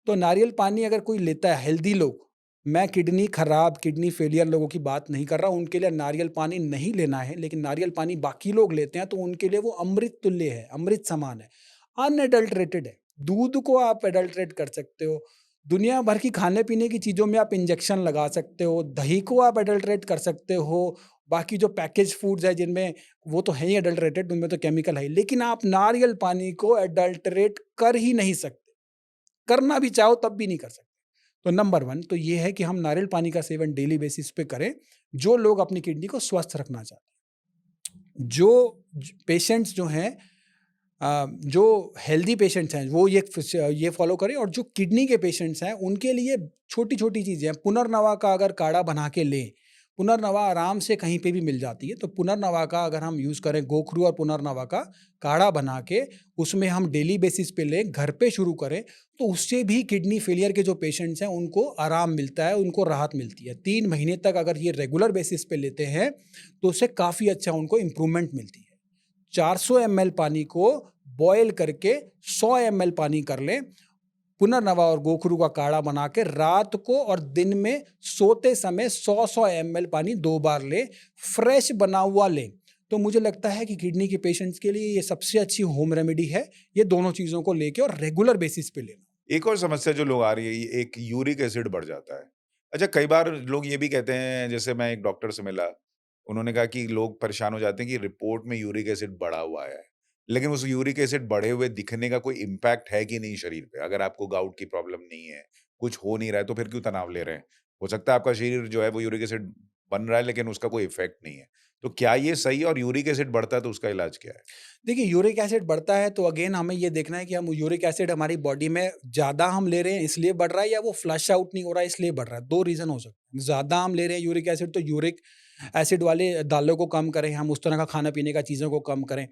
Speaker 2: तो नारियल पानी अगर कोई लेता है हेल्दी लोग, मैं किडनी खराब, किडनी फेलियर लोगों की बात नहीं कर रहा हूँ, उनके लिए नारियल पानी नहीं लेना है, लेकिन नारियल पानी बाकी लोग लेते हैं तो उनके लिए वो अमृत तुल्य है, अमृत समान है, अनएडल्टरेटेड है। दूध को आप एडल्टरेट कर सकते हो, दुनिया भर की खाने-पीने की चीज़ों में आप इंजेक्शन लगा सकते हो, दही को आप एडल्टरेट कर सकते हो, बाकी जो पैकेज्ड फूड्स हैं जिनमें वो तो है ही एडल्टरेटेड, उनमें तो केमिकल है ही, लेकिन आप नारियल पानी को एडल्टरेट कर ही नहीं सकते। करना भी चाहो तब भी नहीं कर सकते। तो नंबर 1 तो ये है कि हम नारियल पानी का सेवन डेली बेसिस पे करें, जो लोग अपनी किडनी को स्वस्थ रखना चाहते हैं। जो पेशेंट्स जो हैं जो हेल्दी पेशेंट्स हैं वो ये फॉलो करें, और जो किडनी के पेशेंट्स हैं उनके लिए छोटी-छोटी चीज़ें हैं। पुनर्नवा का अगर काढ़ा बना के लें, पुनर्नवा आराम से कहीं पे भी मिल जाती है, तो पुनर्नवा का अगर हम यूज़ करें, गोखरू और पुनर्नवा का काढ़ा बना के उसमें हम डेली बेसिस पे लें, घर पे शुरू करें, तो उससे भी किडनी फेलियर के जो पेशेंट्स हैं उनको आराम मिलता है, उनको राहत मिलती है। 3 महीने तक अगर ये रेगुलर बेसिस पे लेते हैं, तो उससे काफ़ी अच्छा उनको इम्प्रूवमेंट मिलती है। 400 एमएल पानी को बॉयल करके 100 एमएल पानी कर लें, पुनर्नवा और गोखरू का काढ़ा बना के रात को और दिन में सोते समय 100-100 एमएल पानी 2 बार लें, फ्रेश बना हुआ लें। तो मुझे लगता है कि किडनी के पेशेंट्स के लिए ये सबसे अच्छी होम रेमेडी है, ये दोनों चीज़ों को लेके और रेगुलर बेसिस पे लेना।
Speaker 1: एक और समस्या जो लोग आ रही है, ये एक यूरिक एसिड बढ़ जाता है। अच्छा, कई बार लोग ये भी कहते हैं, जैसे मैं एक डॉक्टर से मिला, उन्होंने कहा कि लोग परेशान हो जाते हैं कि रिपोर्ट में यूरिक एसिड बढ़ा हुआ है। लेकिन उस यूरिक एसिड बढ़े हुए दिखने का कोई इम्पैक्ट है कि नहीं शरीर पे? अगर आपको गाउट की प्रॉब्लम नहीं है, कुछ हो नहीं रहा है, तो फिर क्यों तनाव ले रहे हैं? हो सकता है आपका शरीर जो है वो यूरिक एसिड बन रहा है, लेकिन उसका कोई इफ़ेक्ट नहीं है। तो क्या ये सही है, और यूरिक एसिड बढ़ता है तो उसका इलाज क्या है?
Speaker 2: देखिए, यूरिक एसिड बढ़ता है तो अगेन हमें ये देखना है कि हम यूरिक एसिड हमारी बॉडी में ज़्यादा हम ले रहे हैं इसलिए बढ़ रहा है, या वो फ्लश आउट नहीं हो रहा है इसलिए बढ़ रहा है। 2 रीज़न हो सकते हैं। ज़्यादा हम ले रहे हैं यूरिक एसिड, तो यूरिक एसिड वाले दालों को कम करें, हम उस तरह का खाना-पीने का चीज़ों को कम करें।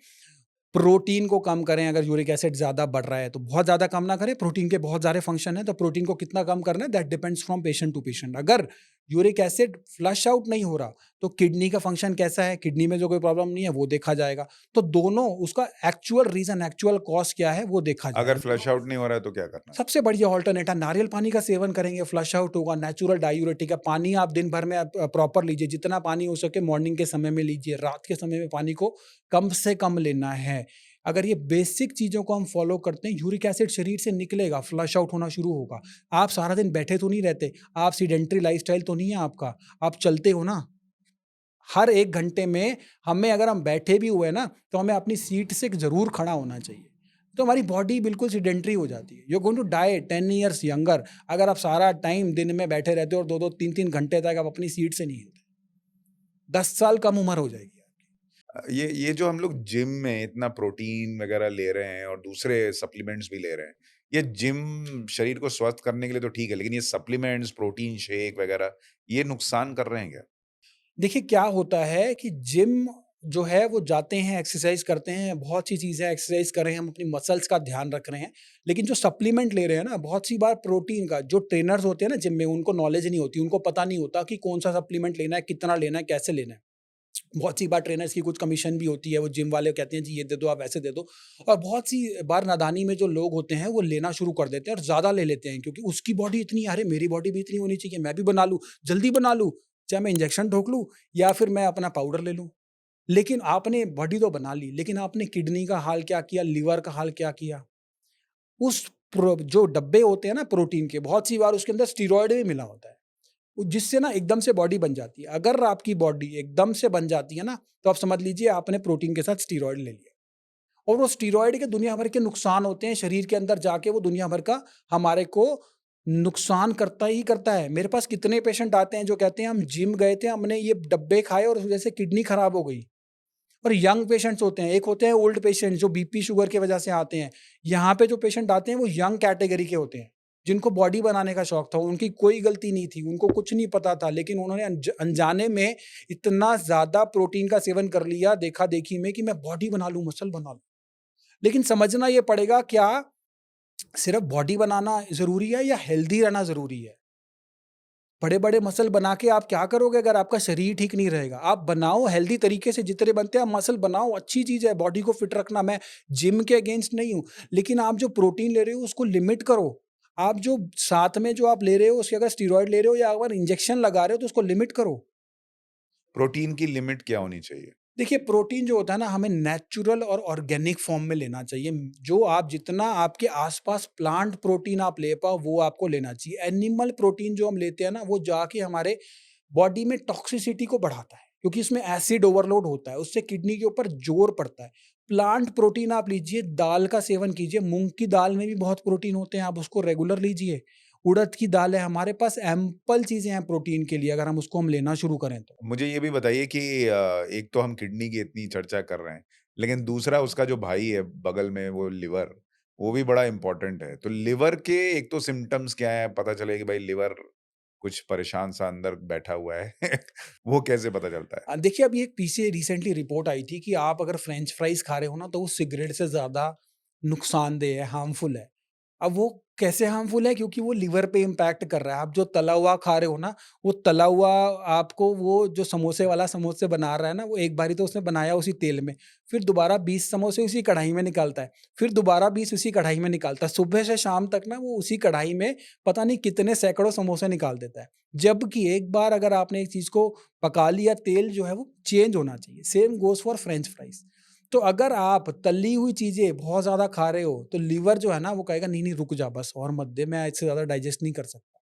Speaker 2: प्रोटीन को कम करें, अगर यूरिक एसिड ज़्यादा बढ़ रहा है तो बहुत ज़्यादा कम ना करें। प्रोटीन के बहुत सारे फंक्शन हैं, तो प्रोटीन को कितना कम करना है that depends from patient to patient. अगर यूरिक एसिड फ्लश आउट नहीं हो रहा, तो किडनी का फंक्शन कैसा है, किडनी में जो कोई प्रॉब्लम नहीं है वो देखा जाएगा। तो दोनों उसका एक्चुअल रीज़न, एक्चुअल कॉज़ क्या है वो देखा
Speaker 1: अगर
Speaker 2: जाएगा।
Speaker 1: फ्लश आउट नहीं हो रहा है तो क्या करना है?
Speaker 2: सबसे बढ़िया ऑल्टरनेट है नारियल पानी का सेवन करेंगे, फ्लश आउट होगा, नेचुरल डायूरेटिक है। पानी आप दिन भर में प्रॉपर लीजिए, जितना पानी हो सके मॉर्निंग के समय में लीजिए, रात के समय में पानी को कम से कम लेना है। अगर ये बेसिक चीज़ों को हम फॉलो करते हैं, यूरिक एसिड शरीर से निकलेगा, फ्लश आउट होना शुरू होगा। आप सारा दिन बैठे तो नहीं रहते, आप सीडेंटरी लाइफ़स्टाइल तो नहीं है आपका, आप चलते हो ना। हर 1 घंटे में हमें, अगर हम बैठे भी हुए ना, तो हमें अपनी सीट से ज़रूर खड़ा होना चाहिए। तो हमारी बॉडी बिल्कुल सेडेंटरी हो जाती है। You are going to die 10 years younger, अगर आप सारा टाइम दिन में बैठे रहते हो और 2-2 3-3 घंटे तक आप अपनी सीट से नहीं हिलते। 10 साल कम उम्र हो जाएगी आपकी।
Speaker 1: ये जो हम लोग जिम में इतना प्रोटीन वगैरह ले रहे हैं और दूसरे सप्लीमेंट्स भी ले रहे हैं, ये जिम शरीर को स्वस्थ करने के लिए तो ठीक है, लेकिन ये सप्लीमेंट्स, प्रोटीन शेक वगैरह, ये नुकसान कर रहे हैं क्या?
Speaker 2: देखिए क्या होता है कि जिम जो है वो जाते हैं, एक्सरसाइज़ करते हैं, बहुत सी चीज़ें एक्सरसाइज़ कर रहे हैं, हम अपनी मसल्स का ध्यान रख रहे हैं। लेकिन जो सप्लीमेंट ले रहे हैं ना, बहुत सी बार प्रोटीन का, जो ट्रेनर्स होते हैं ना जिम में, उनको नॉलेज नहीं होती, उनको पता नहीं होता कि कौन-सा सप्लीमेंट लेना है, कितना लेना है, कैसे लेना है। बहुत सी बार ट्रेनर्स की कुछ कमीशन भी होती है, वो जिम वाले कहते हैं जी ये दे दो, आप ऐसे दे दो। और बहुत सी बार नादानी में जो लोग होते हैं वो लेना शुरू कर देते हैं और ज़्यादा ले लेते हैं, क्योंकि उसकी बॉडी इतनी है, अरे मेरी बॉडी भी इतनी होनी चाहिए, मैं भी बना लूँ, जल्दी बना लूँ, चाहे मैं इंजेक्शन ठोक लूँ या फिर मैं अपना पाउडर ले लूँ। लेकिन आपने बॉडी तो बना ली, लेकिन आपने किडनी का हाल क्या किया, लिवर का हाल क्या किया? उस जो डब्बे होते हैं ना प्रोटीन के, बहुत सी बार उसके अंदर स्टेरॉइड भी मिला होता है, जिससे ना एकदम से बॉडी बन जाती है। अगर आपकी बॉडी एकदम से बन जाती है ना, तो आप समझ लीजिए आपने प्रोटीन के साथ स्टेरॉइड ले लिया। और वो स्टेरॉइड के दुनिया भर के नुकसान होते हैं, शरीर के अंदर जाके वो दुनिया भर का हमारे को नुकसान करता ही करता है। मेरे पास कितने पेशेंट आते हैं जो कहते हैं हम जिम गए थे, हमने ये डब्बे खाए और उस वजह से किडनी खराब हो गई। और यंग पेशेंट्स होते हैं, एक होते हैं ओल्ड पेशेंट जो बीपी शुगर की वजह से आते हैं। यहाँ पे जो पेशेंट आते हैं वो यंग कैटेगरी के होते हैं, जिनको बॉडी बनाने का शौक था, उनकी कोई गलती नहीं थी, उनको कुछ नहीं पता था, लेकिन उन्होंने अनजाने में इतना ज्यादा प्रोटीन का सेवन कर लिया देखा देखी में कि मैं बॉडी बना लूं, मसल बना लूं। लेकिन समझना ये पड़ेगा, क्या सिर्फ बॉडी बनाना ज़रूरी है या हेल्दी रहना ज़रूरी है? बड़े-बड़े मसल बना के आप क्या करोगे अगर आपका शरीर ठीक नहीं रहेगा? आप बनाओ हेल्दी तरीके से, जितने बनते हैं आप मसल बनाओ, अच्छी चीज़ है बॉडी को फिट रखना, मैं जिम के अगेंस्ट नहीं हूँ। लेकिन आप जो प्रोटीन ले रहे हो उसको लिमिट करो। आप जो साथ में जो आप ले रहे हो उसके अगर स्टेरॉइड ले रहे हो या अगर इंजेक्शन लगा रहे हो तो उसको लिमिट करो।
Speaker 1: प्रोटीन की लिमिट क्या होनी चाहिए?
Speaker 2: देखिए, प्रोटीन जो होता है ना हमें नेचुरल और ऑर्गेनिक फॉर्म में लेना चाहिए। जो आप जितना आपके आसपास प्लांट प्रोटीन आप ले पाओ वो आपको लेना चाहिए। एनिमल प्रोटीन जो हम लेते हैं ना वो जाके हमारे बॉडी में टॉक्सिसिटी को बढ़ाता है, क्योंकि इसमें एसिड ओवरलोड होता है, उससे किडनी के ऊपर जोर पड़ता है। प्लांट प्रोटीन आप लीजिए, दाल का सेवन कीजिए, मूंग की दाल में भी बहुत प्रोटीन होते हैं, आप उसको रेगुलर लीजिए। उड़द की दाल है, हमारे पास एम्पल चीजें हैं प्रोटीन के लिए, अगर हम उसको हम लेना शुरू करें तो।
Speaker 1: मुझे ये भी बताइए कि एक तो हम किडनी की इतनी चर्चा कर रहे हैं, लेकिन दूसरा उसका जो भाई है बगल में वो लिवर, वो भी बड़ा इम्पोर्टेंट है। तो लिवर के एक तो सिम्पटम्स क्या हैं? पता चले कि भाई लिवर कुछ परेशान सा अंदर बैठा हुआ है। वो कैसे पता चलता है?
Speaker 2: देखिए, अभी एक पीछे रिसेंटली रिपोर्ट आई थी कि आप अगर फ्रेंच फ्राइज़ खा रहे हो ना, तो वो सिगरेट से ज़्यादा नुकसानदेह है, हार्मफुल है। अब वो कैसे हार्मफुल है? क्योंकि वो लिवर पे इम्पैक्ट कर रहा है। आप जो तला हुआ खा रहे हो ना, वो तला हुआ आपको वो जो समोसे वाला समोसे बना रहा है ना, वो एक बारी तो उसने बनाया उसी तेल में, फिर दोबारा 20 समोसे उसी कढ़ाई में निकालता है, फिर दोबारा 20 उसी कढ़ाई में निकालता है। सुबह से शाम तक ना वो उसी कढ़ाई में पता नहीं कितने सैकड़ों समोसे निकाल देता है। जबकि एक बार अगर आपने एक चीज़ को पका लिया, तेल जो है वो चेंज होना चाहिए। Same goes for French fries. तो अगर आप तली हुई चीज़ें बहुत ज़्यादा खा रहे हो, तो लीवर जो है ना वो कहेगा नहीं, नहीं रुक जा बस और मत दे, मैं इससे ज़्यादा डाइजेस्ट नहीं कर सकता।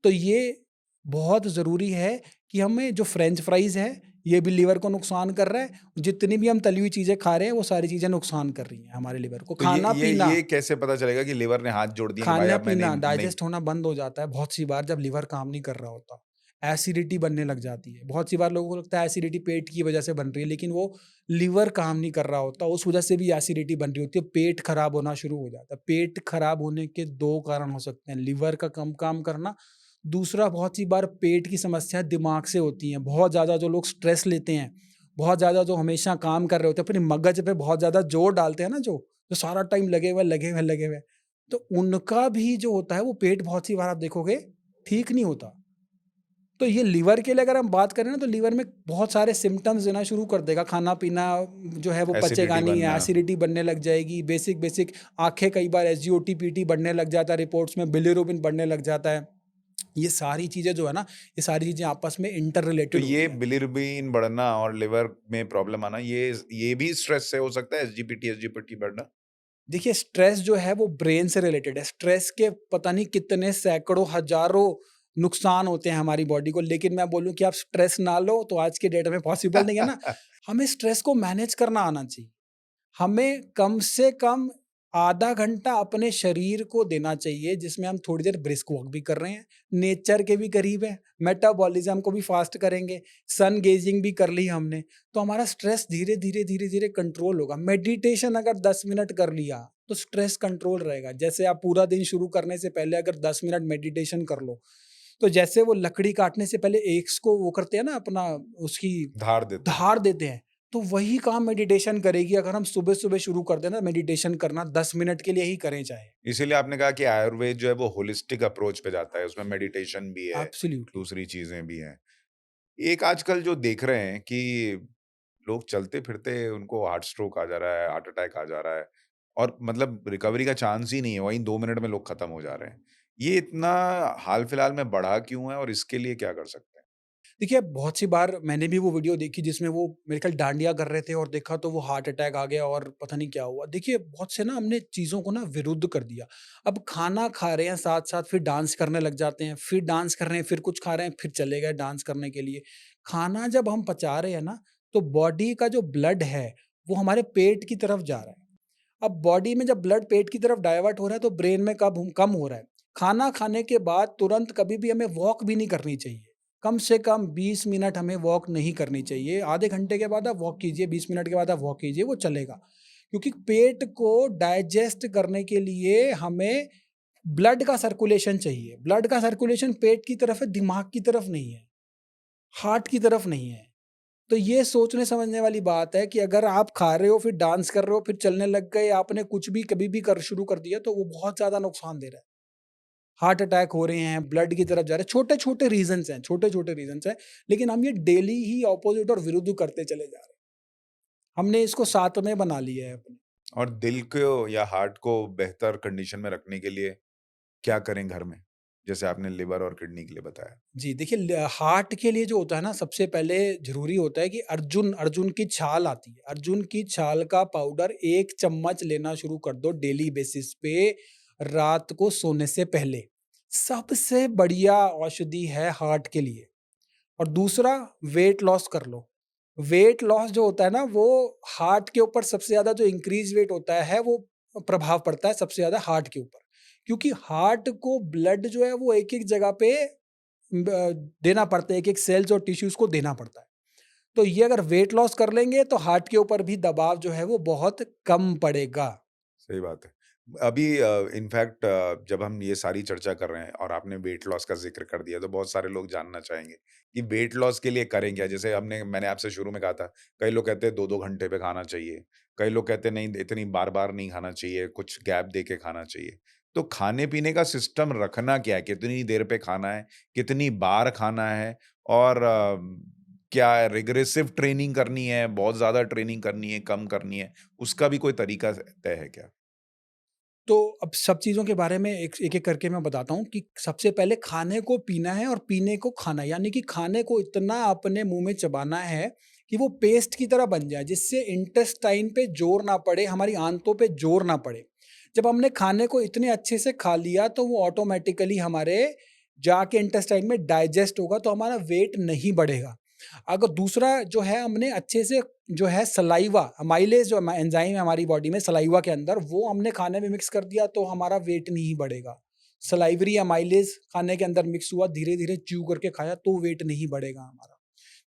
Speaker 2: तो ये बहुत ज़रूरी है कि हमें जो फ्रेंच फ्राइज़ है, ये भी लीवर को नुकसान कर रहा है। जितनी भी हम तली हुई चीज़ें खा रहे हैं, वो सारी चीज़ें नुकसान कर रही हैं हमारे लीवर को।
Speaker 1: तो ये ये
Speaker 2: खाना-पीना
Speaker 1: ये कैसे पता चलेगा कि लिवर ने हाथ जोड़ दिए कि भाई अब मैं
Speaker 2: खाना-पीना,
Speaker 1: नहीं नहीं
Speaker 2: डाइजेस्ट होना बंद हो जाता है बहुत सी बार जब लीवर काम नहीं कर रहा होता। एसिडिटी बनने लग जाती है। बहुत सी बार लोगों को लगता है एसिडिटी पेट की वजह से बन रही है, लेकिन वो लीवर काम नहीं कर रहा होता, उस वजह से भी एसिडिटी बन रही होती है, पेट खराब होना शुरू हो जाता है। पेट खराब होने के 2 कारण हो सकते हैं, लिवर का कम काम करना, दूसरा बहुत सी बार पेट की समस्या दिमाग से होती हैं। बहुत ज़्यादा जो लोग स्ट्रेस लेते हैं, बहुत ज़्यादा जो हमेशा काम कर रहे होते हैं, अपने मगज पे बहुत ज़्यादा जोर डालते हैं ना जो सारा टाइम लगे हुए, लगे हुए, लगे हुए। तो उनका भी जो होता है वो पेट बहुत सी बार आप देखोगे ठीक नहीं होता। तो ये लीवर के लिए अगर हम बात करें ना, तो लीवर में बहुत सारे सिम्पटम्स देना शुरू कर देगा। खाना-पीना जो है वो पचेगा
Speaker 1: एसिडिटी
Speaker 2: नहीं,
Speaker 1: बनना।
Speaker 2: एसिडिटी बनने लग जाएगी, बेसिक आँखें कई बार एसजीओटी-पीटी बढ़ने लग जाता है, रिपोर्ट्स में बिलिरुबिन बढ़ने लग जाता है। ये सारी चीज़ें जो है ना, ये सारी चीज़ें आपस में इंटर
Speaker 1: तो
Speaker 2: रिलेटेड
Speaker 1: ये
Speaker 2: होती हैं।
Speaker 1: बिलिरुबिन बढ़ना और लिवर में प्रॉब्लम आना ये भी स्ट्रेस से हो सकता है एसजीपीटी बढ़ना?
Speaker 2: देखिए, स्ट्रेस जो है वो ब्रेन से रिलेटेड है। स्ट्रेस के पता नहीं कितने सैकड़ों, हज़ारों नुकसान होते हैं हमारी बॉडी को, लेकिन मैं बोलूँ कि आप स्ट्रेस ना लो तो आज के डेट में पॉसिबल नहीं है ना। हमें स्ट्रेस को मैनेज करना आना चाहिए। हमें कम से कम आधा घंटा अपने शरीर को देना चाहिए, जिसमें हम थोड़ी देर ब्रिस्क वॉक भी कर रहे हैं, नेचर के भी करीब हैं, मेटाबॉलिज्म को भी फास्ट करेंगे, सन गेजिंग भी कर ली हमने, तो हमारा स्ट्रेस धीरे-धीरे कंट्रोल होगा। मेडिटेशन अगर 10 मिनट कर लिया, तो स्ट्रेस कंट्रोल रहेगा। जैसे आप पूरा दिन शुरू करने से पहले अगर 10 मिनट मेडिटेशन कर लो, तो जैसे वो लकड़ी काटने से पहले एक्स को वो करते हैं ना अपना, उसकी
Speaker 1: धार देते हैं।
Speaker 2: धार देते हैं, तो वही काम मेडिटेशन करेगी। अगर हम सुबह-सुबह शुरू कर दें ना मेडिटेशन करना, 10 मिनट के लिए ही करें चाहे।
Speaker 1: इसीलिए आपने कहा कि आयुर्वेद जो है वो होलिस्टिक अप्रोच पे जाता है, उसमें मेडिटेशन भी है,
Speaker 2: एब्सोल्युटली।
Speaker 1: दूसरी चीज़ें भी हैं। एक आजकल जो देख रहे हैं कि लोग चलते-फिरते उनको हार्ट स्ट्रोक आ जा रहा है, हार्ट अटैक आ जा रहा है और मतलब रिकवरी का चांस ही नहीं है, वहीं 2 मिनट में लोग खत्म हो जा रहे हैं। ये इतना हाल-फिलहाल में बढ़ा क्यों है और इसके लिए क्या कर सकते हैं?
Speaker 2: देखिए, बहुत सी बार मैंने भी वो वीडियो देखी जिसमें वो मेरे ख्याल डांडिया कर रहे थे और देखा तो वो हार्ट अटैक आ गया और पता नहीं क्या हुआ। देखिए, बहुत से ना हमने चीज़ों को ना विरुद्ध कर दिया। अब खाना खा रहे हैं साथ-साथ फिर डांस करने लग जाते हैं, फिर डांस कर रहे हैं, फिर कुछ खा रहे हैं, फिर चले गए डांस करने के लिए। खाना जब हम पचा रहे हैं ना, तो बॉडी का जो ब्लड है, वो हमारे पेट की तरफ जा रहा है। अब बॉडी में जब ब्लड पेट की तरफ डाइवर्ट हो रहा है तो ब्रेन में कम हो रहा है। खाना खाने के बाद तुरंत कभी भी हमें वॉक भी नहीं करनी चाहिए। कम से कम 20 मिनट हमें वॉक नहीं करनी चाहिए। आधे घंटे के बाद आप वॉक कीजिए, 20 मिनट के बाद आप वॉक कीजिए, वो चलेगा। क्योंकि पेट को डाइजेस्ट करने के लिए हमें ब्लड का सर्कुलेशन चाहिए। ब्लड का सर्कुलेशन पेट की तरफ है, दिमाग की तरफ नहीं है, हार्ट की तरफ नहीं है। तो ये सोचने समझने वाली बात है कि अगर आप खा रहे हो, फिर डांस कर रहे हो, फिर चलने लग गए, आपने कुछ भी कभी भी कर शुरू कर दिया, तो वो बहुत ज़्यादा नुकसान दे रहा है। हार्ट अटैक हो रहे हैं, ब्लड की तरफ जा रहे हैं, छोटे-छोटे रीज़न्स हैं, छोटे-छोटे रीज़न्स हैं, लेकिन हम ये डेली ही ऑपोज़िट और विरुद्ध करते चले जा रहे हैं। हमने इसको साथ में बना लिया है अपने।
Speaker 1: और दिल को या हार्ट को बेहतर कंडीशन में रखने के लिए क्या करें घर में? जैसे आपने लिवर और किडनी के लिए बताया।
Speaker 2: जी, देखिए हार्ट के लिए जो होता है ना, सबसे पहले ज़रूरी होता है कि अर्जुन अर्जुन की छाल आती है। अर्जुन की छाल का पाउडर 1 चम्मच लेना शुरू कर दो डेली बेसिस पे, रात को सोने से पहले। सबसे बढ़िया औषधि है हार्ट के लिए। और दूसरा, वेट लॉस कर लो। वेट लॉस जो होता है ना, वो हार्ट के ऊपर सबसे ज़्यादा जो इंक्रीज़ वेट होता है, वो प्रभाव पड़ता है सबसे ज़्यादा हार्ट के ऊपर। क्योंकि हार्ट को ब्लड जो है वो एक-एक जगह पे देना पड़ता है, एक-एक सेल्स और टिश्यूज़ को देना पड़ता है। तो ये अगर वेट लॉस कर लेंगे तो हार्ट के ऊपर भी दबाव जो है वो बहुत कम पड़ेगा।
Speaker 1: सही बात है। अभी इनफैक्ट जब हम ये सारी चर्चा कर रहे हैं और आपने वेट लॉस का ज़िक्र कर दिया, तो बहुत सारे लोग जानना चाहेंगे कि वेट लॉस के लिए करें क्या? जैसे मैंने आपसे शुरू में कहा था, कई लोग कहते हैं 2-2 घंटे पे खाना चाहिए, कई लोग कहते हैं नहीं इतनी बार-बार नहीं खाना चाहिए, कुछ गैप दे के खाना चाहिए। तो खाने-पीने का सिस्टम रखना क्या है? कितनी देर पे खाना है? कितनी बार खाना है? और क्या रिग्रेसिव ट्रेनिंग करनी है, बहुत ज़्यादा ट्रेनिंग करनी है, कम करनी है? उसका भी कोई तरीका तय है क्या?
Speaker 2: तो अब सब चीज़ों के बारे में एक-एक करके मैं बताता हूँ कि सबसे पहले खाने को पीना है और पीने को खाना है। यानी कि खाने को इतना अपने मुँह में चबाना है कि वो पेस्ट की तरह बन जाए, जिससे इंटेस्टाइन पे ज़ोर ना पड़े, हमारी आंतों पे ज़ोर ना पड़े। जब हमने खाने को इतने अच्छे से खा लिया तो वो ऑटोमैटिकली हमारे जाके इंटेस्टाइन में डाइजेस्ट होगा, तो हमारा वेट नहीं बढ़ेगा। अगर दूसरा जो है, हमने अच्छे से जो है सलाइवा अमाइलेज जो एंजाइम है हमारी बॉडी में सलाइवा के अंदर, वो हमने खाने में मिक्स कर दिया तो हमारा वेट नहीं बढ़ेगा। सलाइवरी अमाइलेज खाने के अंदर मिक्स हुआ, धीरे-धीरे च्यू करके खाया तो वेट नहीं बढ़ेगा हमारा।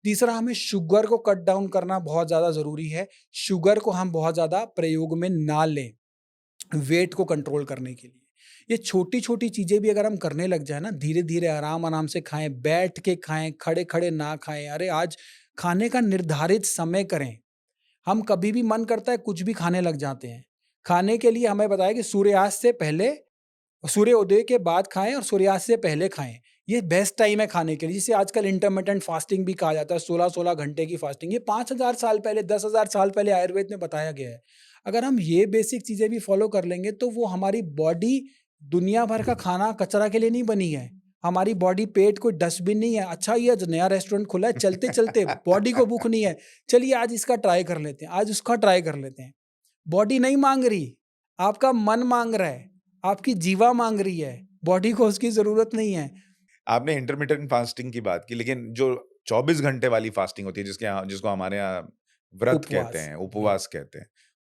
Speaker 2: तीसरा, हमें शुगर को कट डाउन करना बहुत ज़्यादा ज़रूरी है। शुगर को हम बहुत ज़्यादा प्रयोग में ना लें, वेट को कंट्रोल करने के लिए। ये छोटी-छोटी चीज़ें भी अगर हम करने लग जाएँ ना, धीरे-धीरे आराम-आराम से खाएँ, बैठ के खाएँ, खड़े-खड़े ना खाएँ। अरे आज खाने का निर्धारित समय करें। हम कभी भी मन करता है कुछ भी खाने लग जाते हैं। खाने के लिए हमें बताया कि सूर्यास्त से पहले, सूर्योदय के बाद खाएँ और सूर्यास्त से पहले खाएँ। ये बेस्ट टाइम है खाने के लिए, जिसे आजकल इंटरमिटेंट फास्टिंग भी कहा जाता है, 16-16 घंटे की फास्टिंग। ये 5000 साल पहले, 10,000 साल पहले आयुर्वेद में बताया गया है। अगर हम ये बेसिक चीज़ें भी फ़ॉलो कर लेंगे तो वो हमारी बॉडी दुनिया भर का खाना कचरा के लिए नहीं बनी है। हमारी बॉडी पेट कोई डस्टबिन नहीं है। अच्छा, ये आज नया रेस्टोरेंट खुला है, चलते-चलते बॉडी को भूख नहीं है, चलिए आज इसका ट्राई कर लेते हैं, आज उसका ट्राई कर लेते हैं। बॉडी नहीं माँग रही, आपका मन माँग रहा है, आपकी जीवा माँग रही है, बॉडी को उसकी ज़रूरत नहीं है।
Speaker 1: आपने इंटरमिटेंट फास्टिंग की बात की, लेकिन जो 24 घंटे वाली फास्टिंग होती है, जिसको हमारे यहाँ व्रत कहते
Speaker 2: उपवास।
Speaker 1: हैं,
Speaker 2: जी।
Speaker 1: उपवास कहते हैं।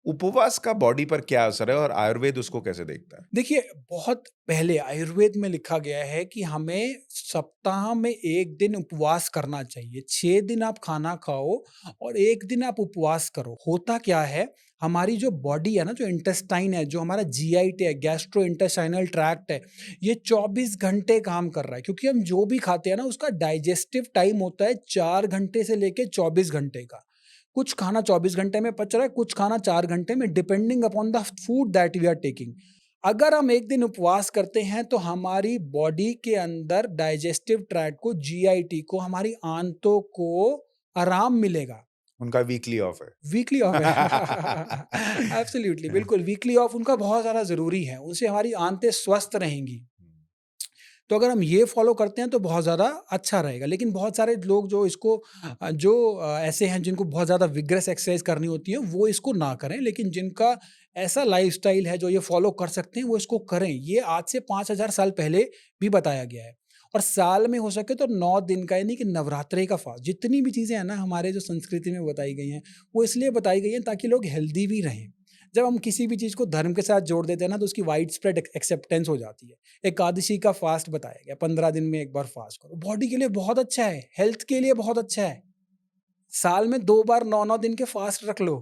Speaker 1: उपवास का बॉडी पर क्या असर है और आयुर्वेद उसको कैसे देखता है?
Speaker 2: देखिए, बहुत पहले आयुर्वेद में लिखा गया है कि हमें सप्ताह में 1 दिन उपवास करना चाहिए। 6 दिन आप खाना खाओ और 1 दिन आप उपवास करो। होता क्या है, हमारी जो बॉडी है ना, जो इंटेस्टाइन है, जो हमारा जीआईटी है, गैस्ट्रोइंटेस्टाइनल ट्रैक्ट है, ये 24 घंटे काम कर रहा है, क्योंकि हम जो भी खाते हैं ना, उसका डाइजेस्टिव टाइम होता है 4 घंटे से लेके 24 घंटे का। कुछ खाना 24 घंटे में पच रहा है, कुछ खाना 4 घंटे में, depending upon the food that we are taking. अगर हम 1 दिन उपवास करते हैं तो हमारी बॉडी के अंदर डाइजेस्टिव ट्रैक्ट को, जीआईटी को, हमारी आंतों को आराम मिलेगा।
Speaker 1: उनका वीकली ऑफ है।
Speaker 2: वीकली ऑफ है। एब्सोल्युटली, बिल्कुल वीकली ऑफ उनका बहुत ज़्यादा ज़रूरी है। उससे हमारी आंतें स्वस्थ रहेंगी। तो अगर हम ये फ़ॉलो करते हैं तो बहुत ज़्यादा अच्छा रहेगा। लेकिन बहुत सारे लोग जो इसको ऐसे हैं जिनको बहुत ज़्यादा विगरस एक्सरसाइज़ करनी होती है, वो इसको ना करें। लेकिन जिनका ऐसा लाइफ़स्टाइल है जो ये फ़ॉलो कर सकते हैं, वो इसको करें। ये आज से 5000 साल पहले भी बताया गया है। और साल में हो सके तो 9 दिन का, यानी कि नवरात्रि का फ़ास्ट। जितनी भी चीज़ें हैं ना हमारे जो संस्कृति में बताई गई हैं, वो इसलिए बताई गई हैं ताकि लोग हेल्दी भी रहें। जब हम किसी भी चीज़ को धर्म के साथ जोड़ देते हैं ना, तो उसकी वाइड स्प्रेड एक्सेप्टेंस हो जाती है। एकादशी का फ़ास्ट बताया गया, 15 दिन में 1 बार फ़ास्ट करो। बॉडी के लिए बहुत अच्छा है, हेल्थ के लिए बहुत अच्छा है। साल में 2 बार 9-9 दिन के फ़ास्ट रख लो।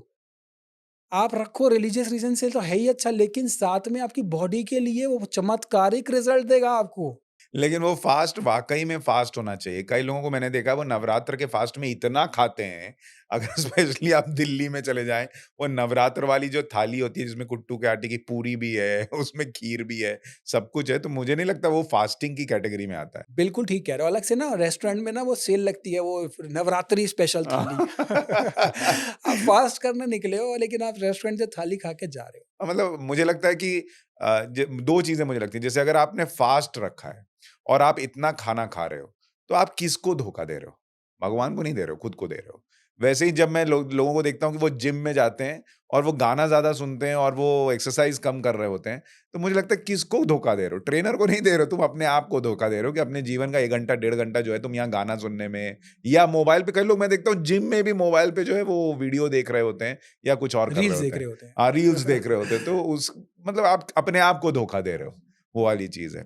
Speaker 2: आप रखो रिलीजियस रीज़न से तो है ही अच्छा, लेकिन साथ में आपकी बॉडी के लिए वो चमत्कारिक रिज़ल्ट देगा आपको।
Speaker 1: लेकिन वो फ़ास्ट वाक़ई में फ़ास्ट होना चाहिए। कई लोगों को मैंने देखा है वो नवरात्र के फ़ास्ट में इतना खाते हैं, अगर स्पेशली आप दिल्ली में चले जाएँ, वो नवरात्र वाली जो थाली होती है जिसमें कुट्टू के आटे की पूरी भी है, उसमें खीर भी है, सब कुछ है, तो मुझे नहीं लगता वो फ़ास्टिंग की कैटेगरी में आता है।
Speaker 2: बिल्कुल ठीक कह रहे हो। अलग से ना रेस्टोरेंट में ना वो सेल लगती है, वो नवरात्रि स्पेशल थाली। आप फ़ास्ट करने निकले हो, लेकिन आप रेस्टोरेंट से थाली खा के जा रहे हो।
Speaker 1: मतलब मुझे लगता है कि अ, ज 2 चीज़ें मुझे लगती हैं, जैसे अगर आपने फ़ास्ट रखा है और आप इतना खाना खा रहे हो, तो आप किसको धोखा दे रहे हो? भगवान को नहीं दे रहे हो, खुद को दे रहे हो। वैसे ही जब मैं लोगों को देखता हूँ कि वो जिम में जाते हैं और वो गाना ज़्यादा सुनते हैं और वो एक्सरसाइज़ कम कर रहे होते हैं, तो मुझे लगता है किसको धोखा दे रहे हो? ट्रेनर को नहीं दे रहे हो, तुम अपने आप को धोखा दे रहे हो कि अपने जीवन का 1 घंटा, 1.5 घंटा जो है तुम यहाँ गाना सुनने में या मोबाइल पे, कई लोग मैं देखता हूँ जिम में भी मोबाइल पे जो है वो वीडियो देख रहे होते हैं या कुछ और कर रहे
Speaker 2: रील्स
Speaker 1: होते
Speaker 2: देख
Speaker 1: हैं।
Speaker 2: रहे होते हैं।
Speaker 1: हाँ, रील्स देख रहे होते हैं, तो उस मतलब आप अपने आप को धोखा दे रहे हो, वो वाली चीज़ है।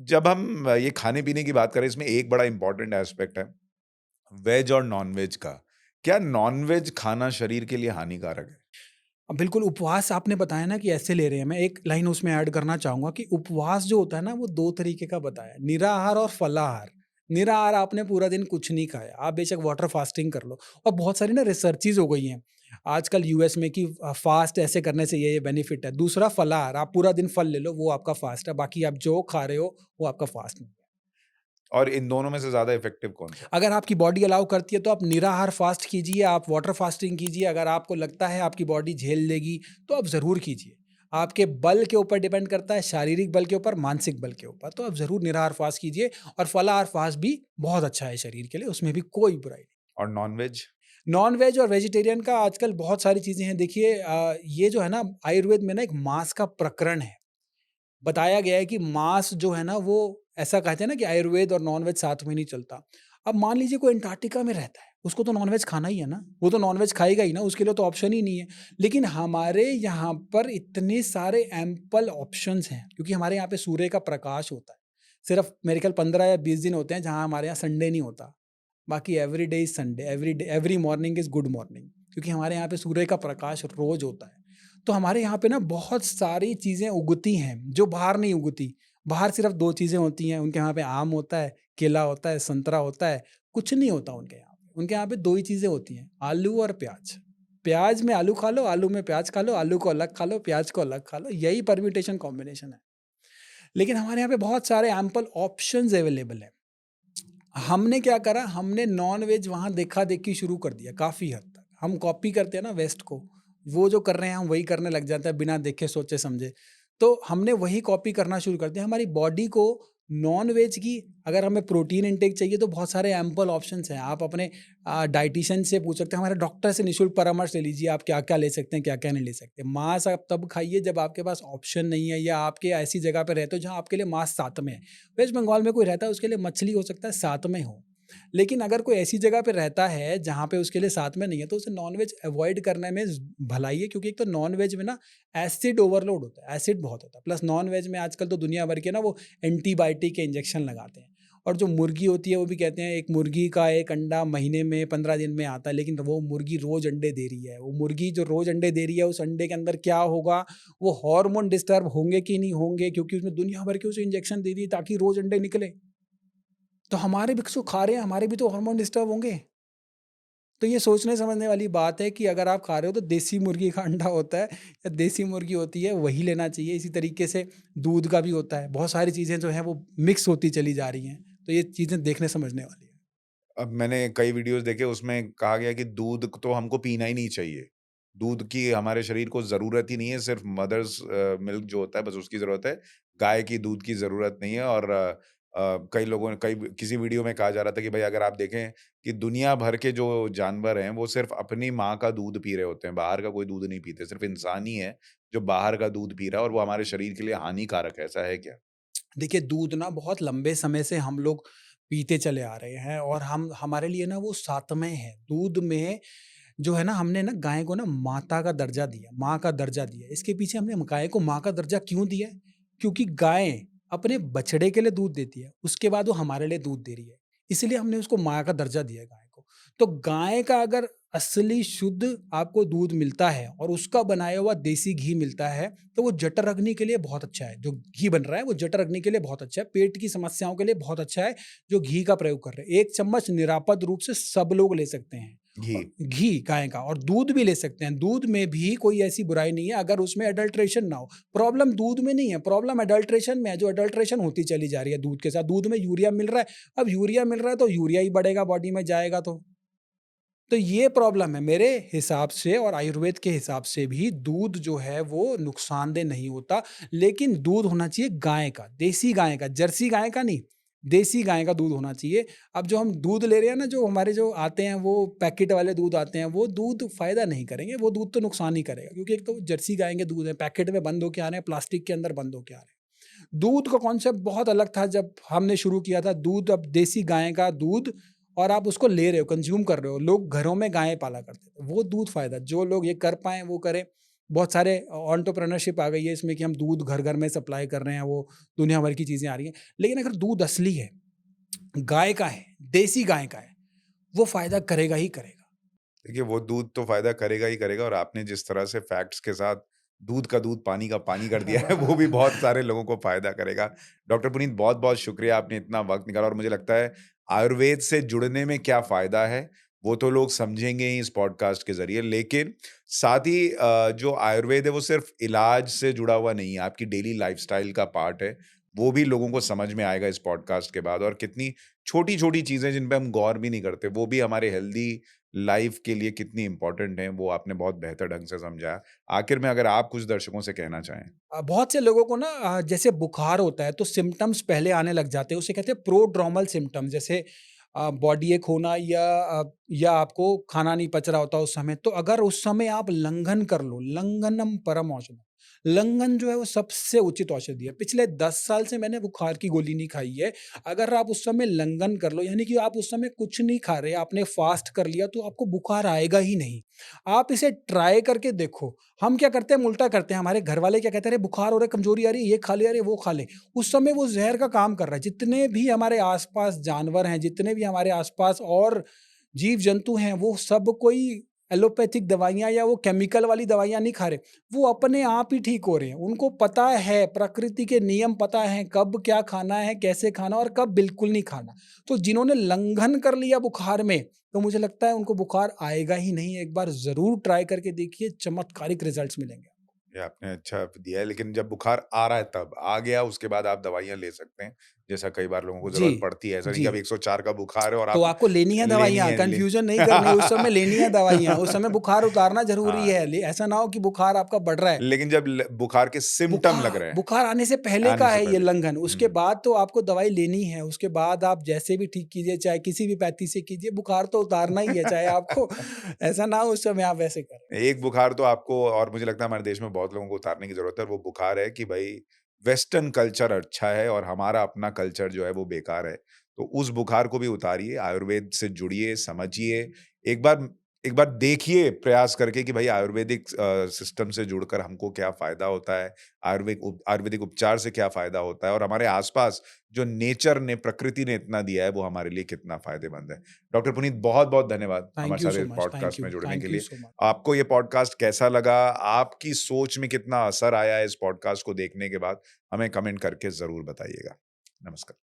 Speaker 1: जब हम ये खाने-पीने की बात करें, इसमें एक बड़ा इम्पोर्टेंट एस्पेक्ट है, वेज और नॉन-वेज का। क्या नॉन-वेज खाना शरीर के लिए हानिकारक है?
Speaker 2: बिल्कुल, उपवास आपने बताया ना कि ऐसे ले रहे हैं, मैं एक लाइन उसमें ऐड करना चाहूँगा कि उपवास जो होता है ना, वो 2 तरीके का बताया है, निराहार और फलाहार। निराहार आपने पूरा दिन कुछ नहीं खाया, आप बेशक वाटर फास्टिंग कर लो, और बहुत सारी ना रिसर्चेज़ हो गई हैं, आजकल यूएस में कि फास्ट ऐसे करने से ये बेनिफिट है। दूसरा फलाहार, आप पूरा दिन फल ले लो, वो आपका फास्ट है, बाकी आप जो खा रहे हो, वो आपका फास्ट नहीं है।
Speaker 1: और इन दोनों में से ज़्यादा इफ़ेक्टिव कौन-सा है?
Speaker 2: अगर आपकी बॉडी अलाउ करती है तो आप निराहार फास्ट कीजिए, आप वाटर फास्टिंग कीजिए। अगर आपको लगता है आपकी बॉडी झेल लेगी, तो आप ज़रूर कीजिए। आपके बल के ऊपर डिपेंड करता है, शारीरिक बल के ऊपर, मानसिक बल के ऊपर। तो आप ज़रूर निराहार फास्ट कीजिए, और फलाहार फास्ट भी बहुत अच्छा है शरीर के लिए, उसमें भी कोई बुराई नहीं।
Speaker 1: और नॉन-वेज?
Speaker 2: नॉन-वेज और वेजिटेरियन का आजकल बहुत सारी चीज़ें हैं। देखिए ये जो है ना, आयुर्वेद में ना एक मांस का प्रकरण है। बताया गया है कि मांस जो है ना, वो ऐसा कहते हैं ना कि आयुर्वेद और नॉनवेज साथ में नहीं चलता। अब मान लीजिए कोई अंटार्कटिका में रहता है, उसको तो नॉनवेज खाना ही है ना, वो तो नॉनवेज खाएगा ही ना, उसके लिए तो ऑप्शन ही नहीं है। लेकिन हमारे यहाँ पर इतने सारे एम्पल ऑप्शंस हैं, क्योंकि हमारे यहाँ पे सूर्य का प्रकाश होता है। सिर्फ मेरे ख्याल 15 या 20 दिन होते हैं जहाँ हमारे यहाँ संडे नहीं होता। बाकी every day is Sunday, every morning is good morning, क्योंकि हमारे यहाँ पे सूर्य का प्रकाश रोज़ होता है। तो हमारे यहाँ पे ना बहुत सारी चीज़ें उगती हैं, जो बाहर नहीं उगती। बाहर सिर्फ़ 2 चीज़ें होती हैं, उनके यहाँ पे आम होता है, केला होता है, संतरा होता है, कुछ नहीं होता उनके यहाँ पे। उनके यहाँ पे 2 ही चीज़ें होती हैं, आलू और प्याज़। प्याज़ में आलू खा लो, आलू में प्याज़ खा लो, आलू को अलग खा लो, प्याज़ को अलग खा लो, यही परम्यूटेशन कॉम्बिनेशन है। लेकिन हमारे यहाँ पे बहुत सारे एम्पल ऑप्शंस अवेलेबल हैं। हमने क्या करा, हमने नॉन-वेज वहाँ देखा-देखी शुरू कर दिया काफ़ी हद तक। हम कॉपी करते हैं ना वेस्ट को, वो जो कर रहे हैं हम वही करने लग जाते हैं बिना देखे सोचे समझे। तो हमने वही कॉपी करना शुरू कर दिया। हमारी बॉडी को नॉन-वेज की, अगर हमें प्रोटीन इनटेक चाहिए तो बहुत सारे एम्पल ऑप्शंस हैं। आप अपने डायटीशियन से पूछ सकते हैं, हमारे डॉक्टर से निःशुल्क परामर्श ले लीजिए, आप क्या-क्या ले सकते हैं, क्या-क्या नहीं ले सकते। मांस आप तब खाइए जब आपके पास ऑप्शन नहीं है, या आपके ऐसी जगह पे रहते हो जहाँ आपके लिए मांस साथ में है। वेस्ट बंगाल में कोई रहता है, उसके लिए मछली हो सकता है साथ में हो। लेकिन अगर कोई ऐसी जगह पे रहता है जहाँ पे उसके लिए साथ में नहीं है, तो उसे नॉन-वेज अवॉइड करने में भलाई है, क्योंकि एक तो नॉन-वेज में ना एसिड ओवरलोड होता है, एसिड बहुत होता है। प्लस नॉन-वेज में आजकल तो दुनिया भर के ना वो एंटीबायोटिक के इंजेक्शन लगाते हैं। और जो मुर्गी होती है, वो भी कहते हैं एक मुर्गी का 1 अंडा महीने में 15 दिन में आता है, लेकिन वो मुर्गी रोज़ अंडे दे रही है। वो मुर्गी जो रोज़ अंडे दे रही है, उस अंडे के अंदर क्या होगा, वो हार्मोन डिस्टर्ब होंगे कि नहीं होंगे, क्योंकि उसमें दुनिया भर के उसे इंजेक्शन दे दिए ताकि रोज़ अंडे निकले। तो हमारे भी तो खा रहे हैं, हमारे भी तो हार्मोन डिस्टर्ब होंगे। तो ये सोचने समझने वाली बात है कि अगर आप खा रहे हो तो देसी मुर्गी का अंडा होता है या देसी मुर्गी होती है, वही लेना चाहिए। इसी तरीके से दूध का भी होता है। बहुत सारी चीज़ें जो हैं वो मिक्स होती चली जा रही हैं। तो ये चीज़ें देखने समझने वाली हैं।
Speaker 1: अब मैंने कई वीडियोज़ देखे, उसमें कहा गया कि दूध तो हमको पीना ही नहीं चाहिए। दूध की हमारे शरीर को ज़रूरत ही नहीं है, सिर्फ़ मदर्स मिल्क जो होता है बस उसकी ज़रूरत है। गाय की दूध की ज़रूरत नहीं है और कई लोगों ने कई किसी वीडियो में कहा जा रहा था कि भाई अगर आप देखें कि दुनिया भर के जो जानवर हैं, वो सिर्फ़ अपनी माँ का दूध पी रहे होते हैं, बाहर का कोई दूध नहीं पीते। सिर्फ़ इंसान ही है, जो बाहर का दूध पी रहा है और वो हमारे शरीर के लिए हानिकारक है, ऐसा है क्या?
Speaker 2: देखिए दूध ना बहुत लंबे समय से हम लोग पीते चले आ रहे हैं और हम हमारे लिए ना वो सातवें है। दूध में जो है ना हमने ना गाय को ना माता का दर्जा दिया, माँ का दर्जा दिया। इसके पीछे हमने गाय को माँ का दर्जा क्यों दिया है? क्योंकि गाय अपने बछड़े के लिए दूध देती है, उसके बाद वो हमारे लिए दूध दे रही है। इसलिए हमने उसको माँ का दर्जा दिया है गाय को। तो गाय का अगर असली शुद्ध आपको दूध मिलता है और उसका बनाया हुआ देसी घी मिलता है, तो वो जठर अग्नि के लिए बहुत अच्छा है। जो घी बन रहा है वो जठर अग्नि के लिए बहुत अच्छा है, पेट की समस्याओं के लिए बहुत अच्छा है, जो घी का प्रयोग कर रहे हैं। 1 चम्मच निरापद रूप से सब लोग ले सकते हैं।
Speaker 1: घी।
Speaker 2: घी गाय का और दूध भी ले सकते हैं। दूध में भी कोई ऐसी बुराई नहीं है अगर उसमें अडल्ट्रेशन ना हो। प्रॉब्लम दूध में नहीं है, प्रॉब्लम अडल्ट्रेशन में है, जो अडल्ट्रेशन होती चली जा रही है दूध के साथ। दूध में यूरिया मिल रहा है, अब यूरिया मिल रहा है तो यूरिया ही बढ़ेगा बॉडी में जाएगा तो। तो ये प्रॉब्लम है मेरे हिसाब से और आयुर्वेद के हिसाब से भी दूध जो है वो नुकसानदेह नहीं होता, लेकिन दूध होना चाहिए गाय का, देसी गाय का, जर्सी गाय का नहीं, देसी गाय का दूध होना चाहिए। अब जो हम दूध ले रहे हैं ना, जो हमारे जो आते हैं वो पैकेट वाले दूध आते हैं, वो दूध फ़ायदा नहीं करेंगे, वो दूध तो नुकसान ही करेगा क्योंकि एक तो जर्सी गाय के दूध है, पैकेट में बंद होके आ रहे हैं, प्लास्टिक के अंदर बंद होके आ रहे हैं। दूध का कॉन्सेप्ट बहुत अलग था जब हमने शुरू किया था, दूध अब देसी गाय का दूध और आप उसको ले रहे हो, कंज़्यूम कर रहे हो। लोग घरों में गायें पाला करते थे, वो दूध फ़ायदा जो लोग ये कर पाएँ वो करें। बहुत सारे एंटरप्रेन्योरशिप आ गई है इसमें कि हम दूध घर-घर में सप्लाई कर रहे हैं, वो दुनिया भर की चीज़ें आ रही हैं। लेकिन अगर दूध असली है, गाय का है, देसी गाय का है, वो फ़ायदा करेगा ही करेगा।
Speaker 1: देखिए, वो दूध तो फ़ायदा करेगा ही करेगा और आपने जिस तरह से फैक्ट्स के साथ दूध का दूध, पानी का पानी कर दिया है, वो भी बहुत सारे लोगों को फ़ायदा करेगा। डॉक्टर पुनीत बहुत-बहुत शुक्रिया, आपने इतना वक़्त निकाला और मुझे लगता है आयुर्वेद से जुड़ने में क्या फ़ायदा है, वो तो लोग समझेंगे ही इस पॉडकास्ट के ज़रिए। लेकिन साथ ही जो आयुर्वेद है, वो सिर्फ़ इलाज से जुड़ा हुआ नहीं है, आपकी डेली लाइफ़स्टाइल का पार्ट है। वो भी लोगों को समझ में आएगा इस पॉडकास्ट के बाद और कितनी छोटी-छोटी चीज़ें जिन पे हम गौर भी नहीं करते, वो भी हमारे हेल्दी लाइफ के लिए कितनी इम्पोर्टेंट है, वो आपने बहुत बेहतर ढंग से समझाया। आखिर में अगर आप कुछ दर्शकों से कहना चाहें?
Speaker 2: बहुत से लोगों को ना जैसे बुखार होता है तो सिम्पटम्स पहले आने लग जाते हैं, उसे कहते हैं प्रोड्रोमल सिम्पटम, जैसे बॉडी एक होना या आपको खाना नहीं पच रहा होता उस समय। तो अगर उस समय आप लंघन कर लो, लंघनम परम औषधम, लंघन जो है वो सबसे उचित औषधि है। पिछले 10 साल से मैंने बुखार की गोली नहीं खाई है। अगर आप उस समय लंघन कर लो, यानी कि आप उस समय कुछ नहीं खा रहे, आपने फास्ट कर लिया, तो आपको बुखार आएगा ही नहीं। आप इसे ट्राई करके देखो। हम क्या करते हैं, हम उल्टा करते हैं। हमारे घर वाले क्या कहते हैं, अरे बुखार हो रहा है, कमजोरी आ रही है, ये खा ले, अरे वो खा ले। उस समय वो ज़हर का काम कर रहा है। जितने भी हमारे आस-पास जानवर हैं, जितने भी हमारे आस-पास और जीव-जंतु हैं, वो सब कोई एलोपैथिक दवाइयाँ या वो केमिकल वाली दवाइयाँ नहीं खा रहे। वो अपने आप ही ठीक हो रहे हैं। उनको पता है, प्रकृति के नियम पता हैं, कब क्या खाना है, कैसे खाना और कब बिल्कुल नहीं खाना। तो जिन्होंने लंघन कर लिया बुखार में, तो मुझे लगता है उनको बुखार आएगा ही नहीं। एक बार ज़रूर ट्राई करके देखिए, चमत्कारिक रिज़ल्ट्स मिलेंगे।
Speaker 1: ये आपने अच्छा दिया है, लेकिन जब बुखार आ रहा है तब, आ गया उसके बाद आप दवाइयाँ ले सकते हैं, जैसा कई बार लोगों को
Speaker 2: जी,
Speaker 1: ज़रूरत पड़ती है। ऐसा नहीं
Speaker 2: जी।
Speaker 1: कि अब 104 का बुखार है और
Speaker 2: तो
Speaker 1: आप
Speaker 2: आपको लेनी है
Speaker 1: लेनी
Speaker 2: दवाइयाँ,
Speaker 1: है लेन
Speaker 2: कन्फ्यूज़न नहीं करनी, उस समय लेनी है दवाइयाँ, उस समय बुखार उतारना ज़रूरी
Speaker 1: हाँ,
Speaker 2: है। ऐसा ना हो कि बुखार आपका बढ़ रहा है।
Speaker 1: लेकिन जब बुखार के सिम्पटम लग
Speaker 2: बुखार
Speaker 1: रहे हैं,
Speaker 2: बुखार आने से पहले
Speaker 1: आने
Speaker 2: का
Speaker 1: से
Speaker 2: है ये
Speaker 1: पहले।
Speaker 2: लंघन, उसके
Speaker 1: हुँ।
Speaker 2: बाद तो आपको दवाई लेनी है, उसके बाद आप जैसे भी ठीक कीजिए, चाहे किसी भी पैथी से कीजिए, बुखार तो उतारना ही है, चाहे आपको ऐसा ना हो उस समय आप वैसे कर रहे हैं।
Speaker 1: एक बुखार तो आपको और मुझे लगता है हमारे देश में बहुत लोगों को उतारने की ज़रूरत है और वो बुखार है कि भई वेस्टर्न कल्चर अच्छा है और हमारा अपना कल्चर जो है वो बेकार है। तो उस बुखार को भी उतारिए, आयुर्वेद से जुड़िए, समझिए। एक बार एक बार देखिए प्रयास करके कि भई आयुर्वेदिक सिस्टम से जुड़कर हमको क्या फ़ायदा होता है, आयुर्वेदिक उपचार से क्या फ़ायदा होता है और हमारे आस-पास जो नेचर ने, प्रकृति ने इतना दिया है, वो हमारे लिए कितना फ़ायदेमंद है। डॉक्टर पुनीत बहुत-बहुत धन्यवाद
Speaker 2: थैंक
Speaker 1: हमारे
Speaker 2: यू
Speaker 1: साथ
Speaker 2: सो
Speaker 1: इस
Speaker 2: मच,
Speaker 1: पॉडकास्ट में जुड़ने के
Speaker 2: थैंक यू
Speaker 1: लिए।
Speaker 2: So much.
Speaker 1: आपको ये पॉडकास्ट कैसा लगा? आपकी सोच में कितना असर आया इस पॉडकास्ट को देखने के बाद? हमें कमेंट करके ज़रूर बताइएगा। नमस्कार।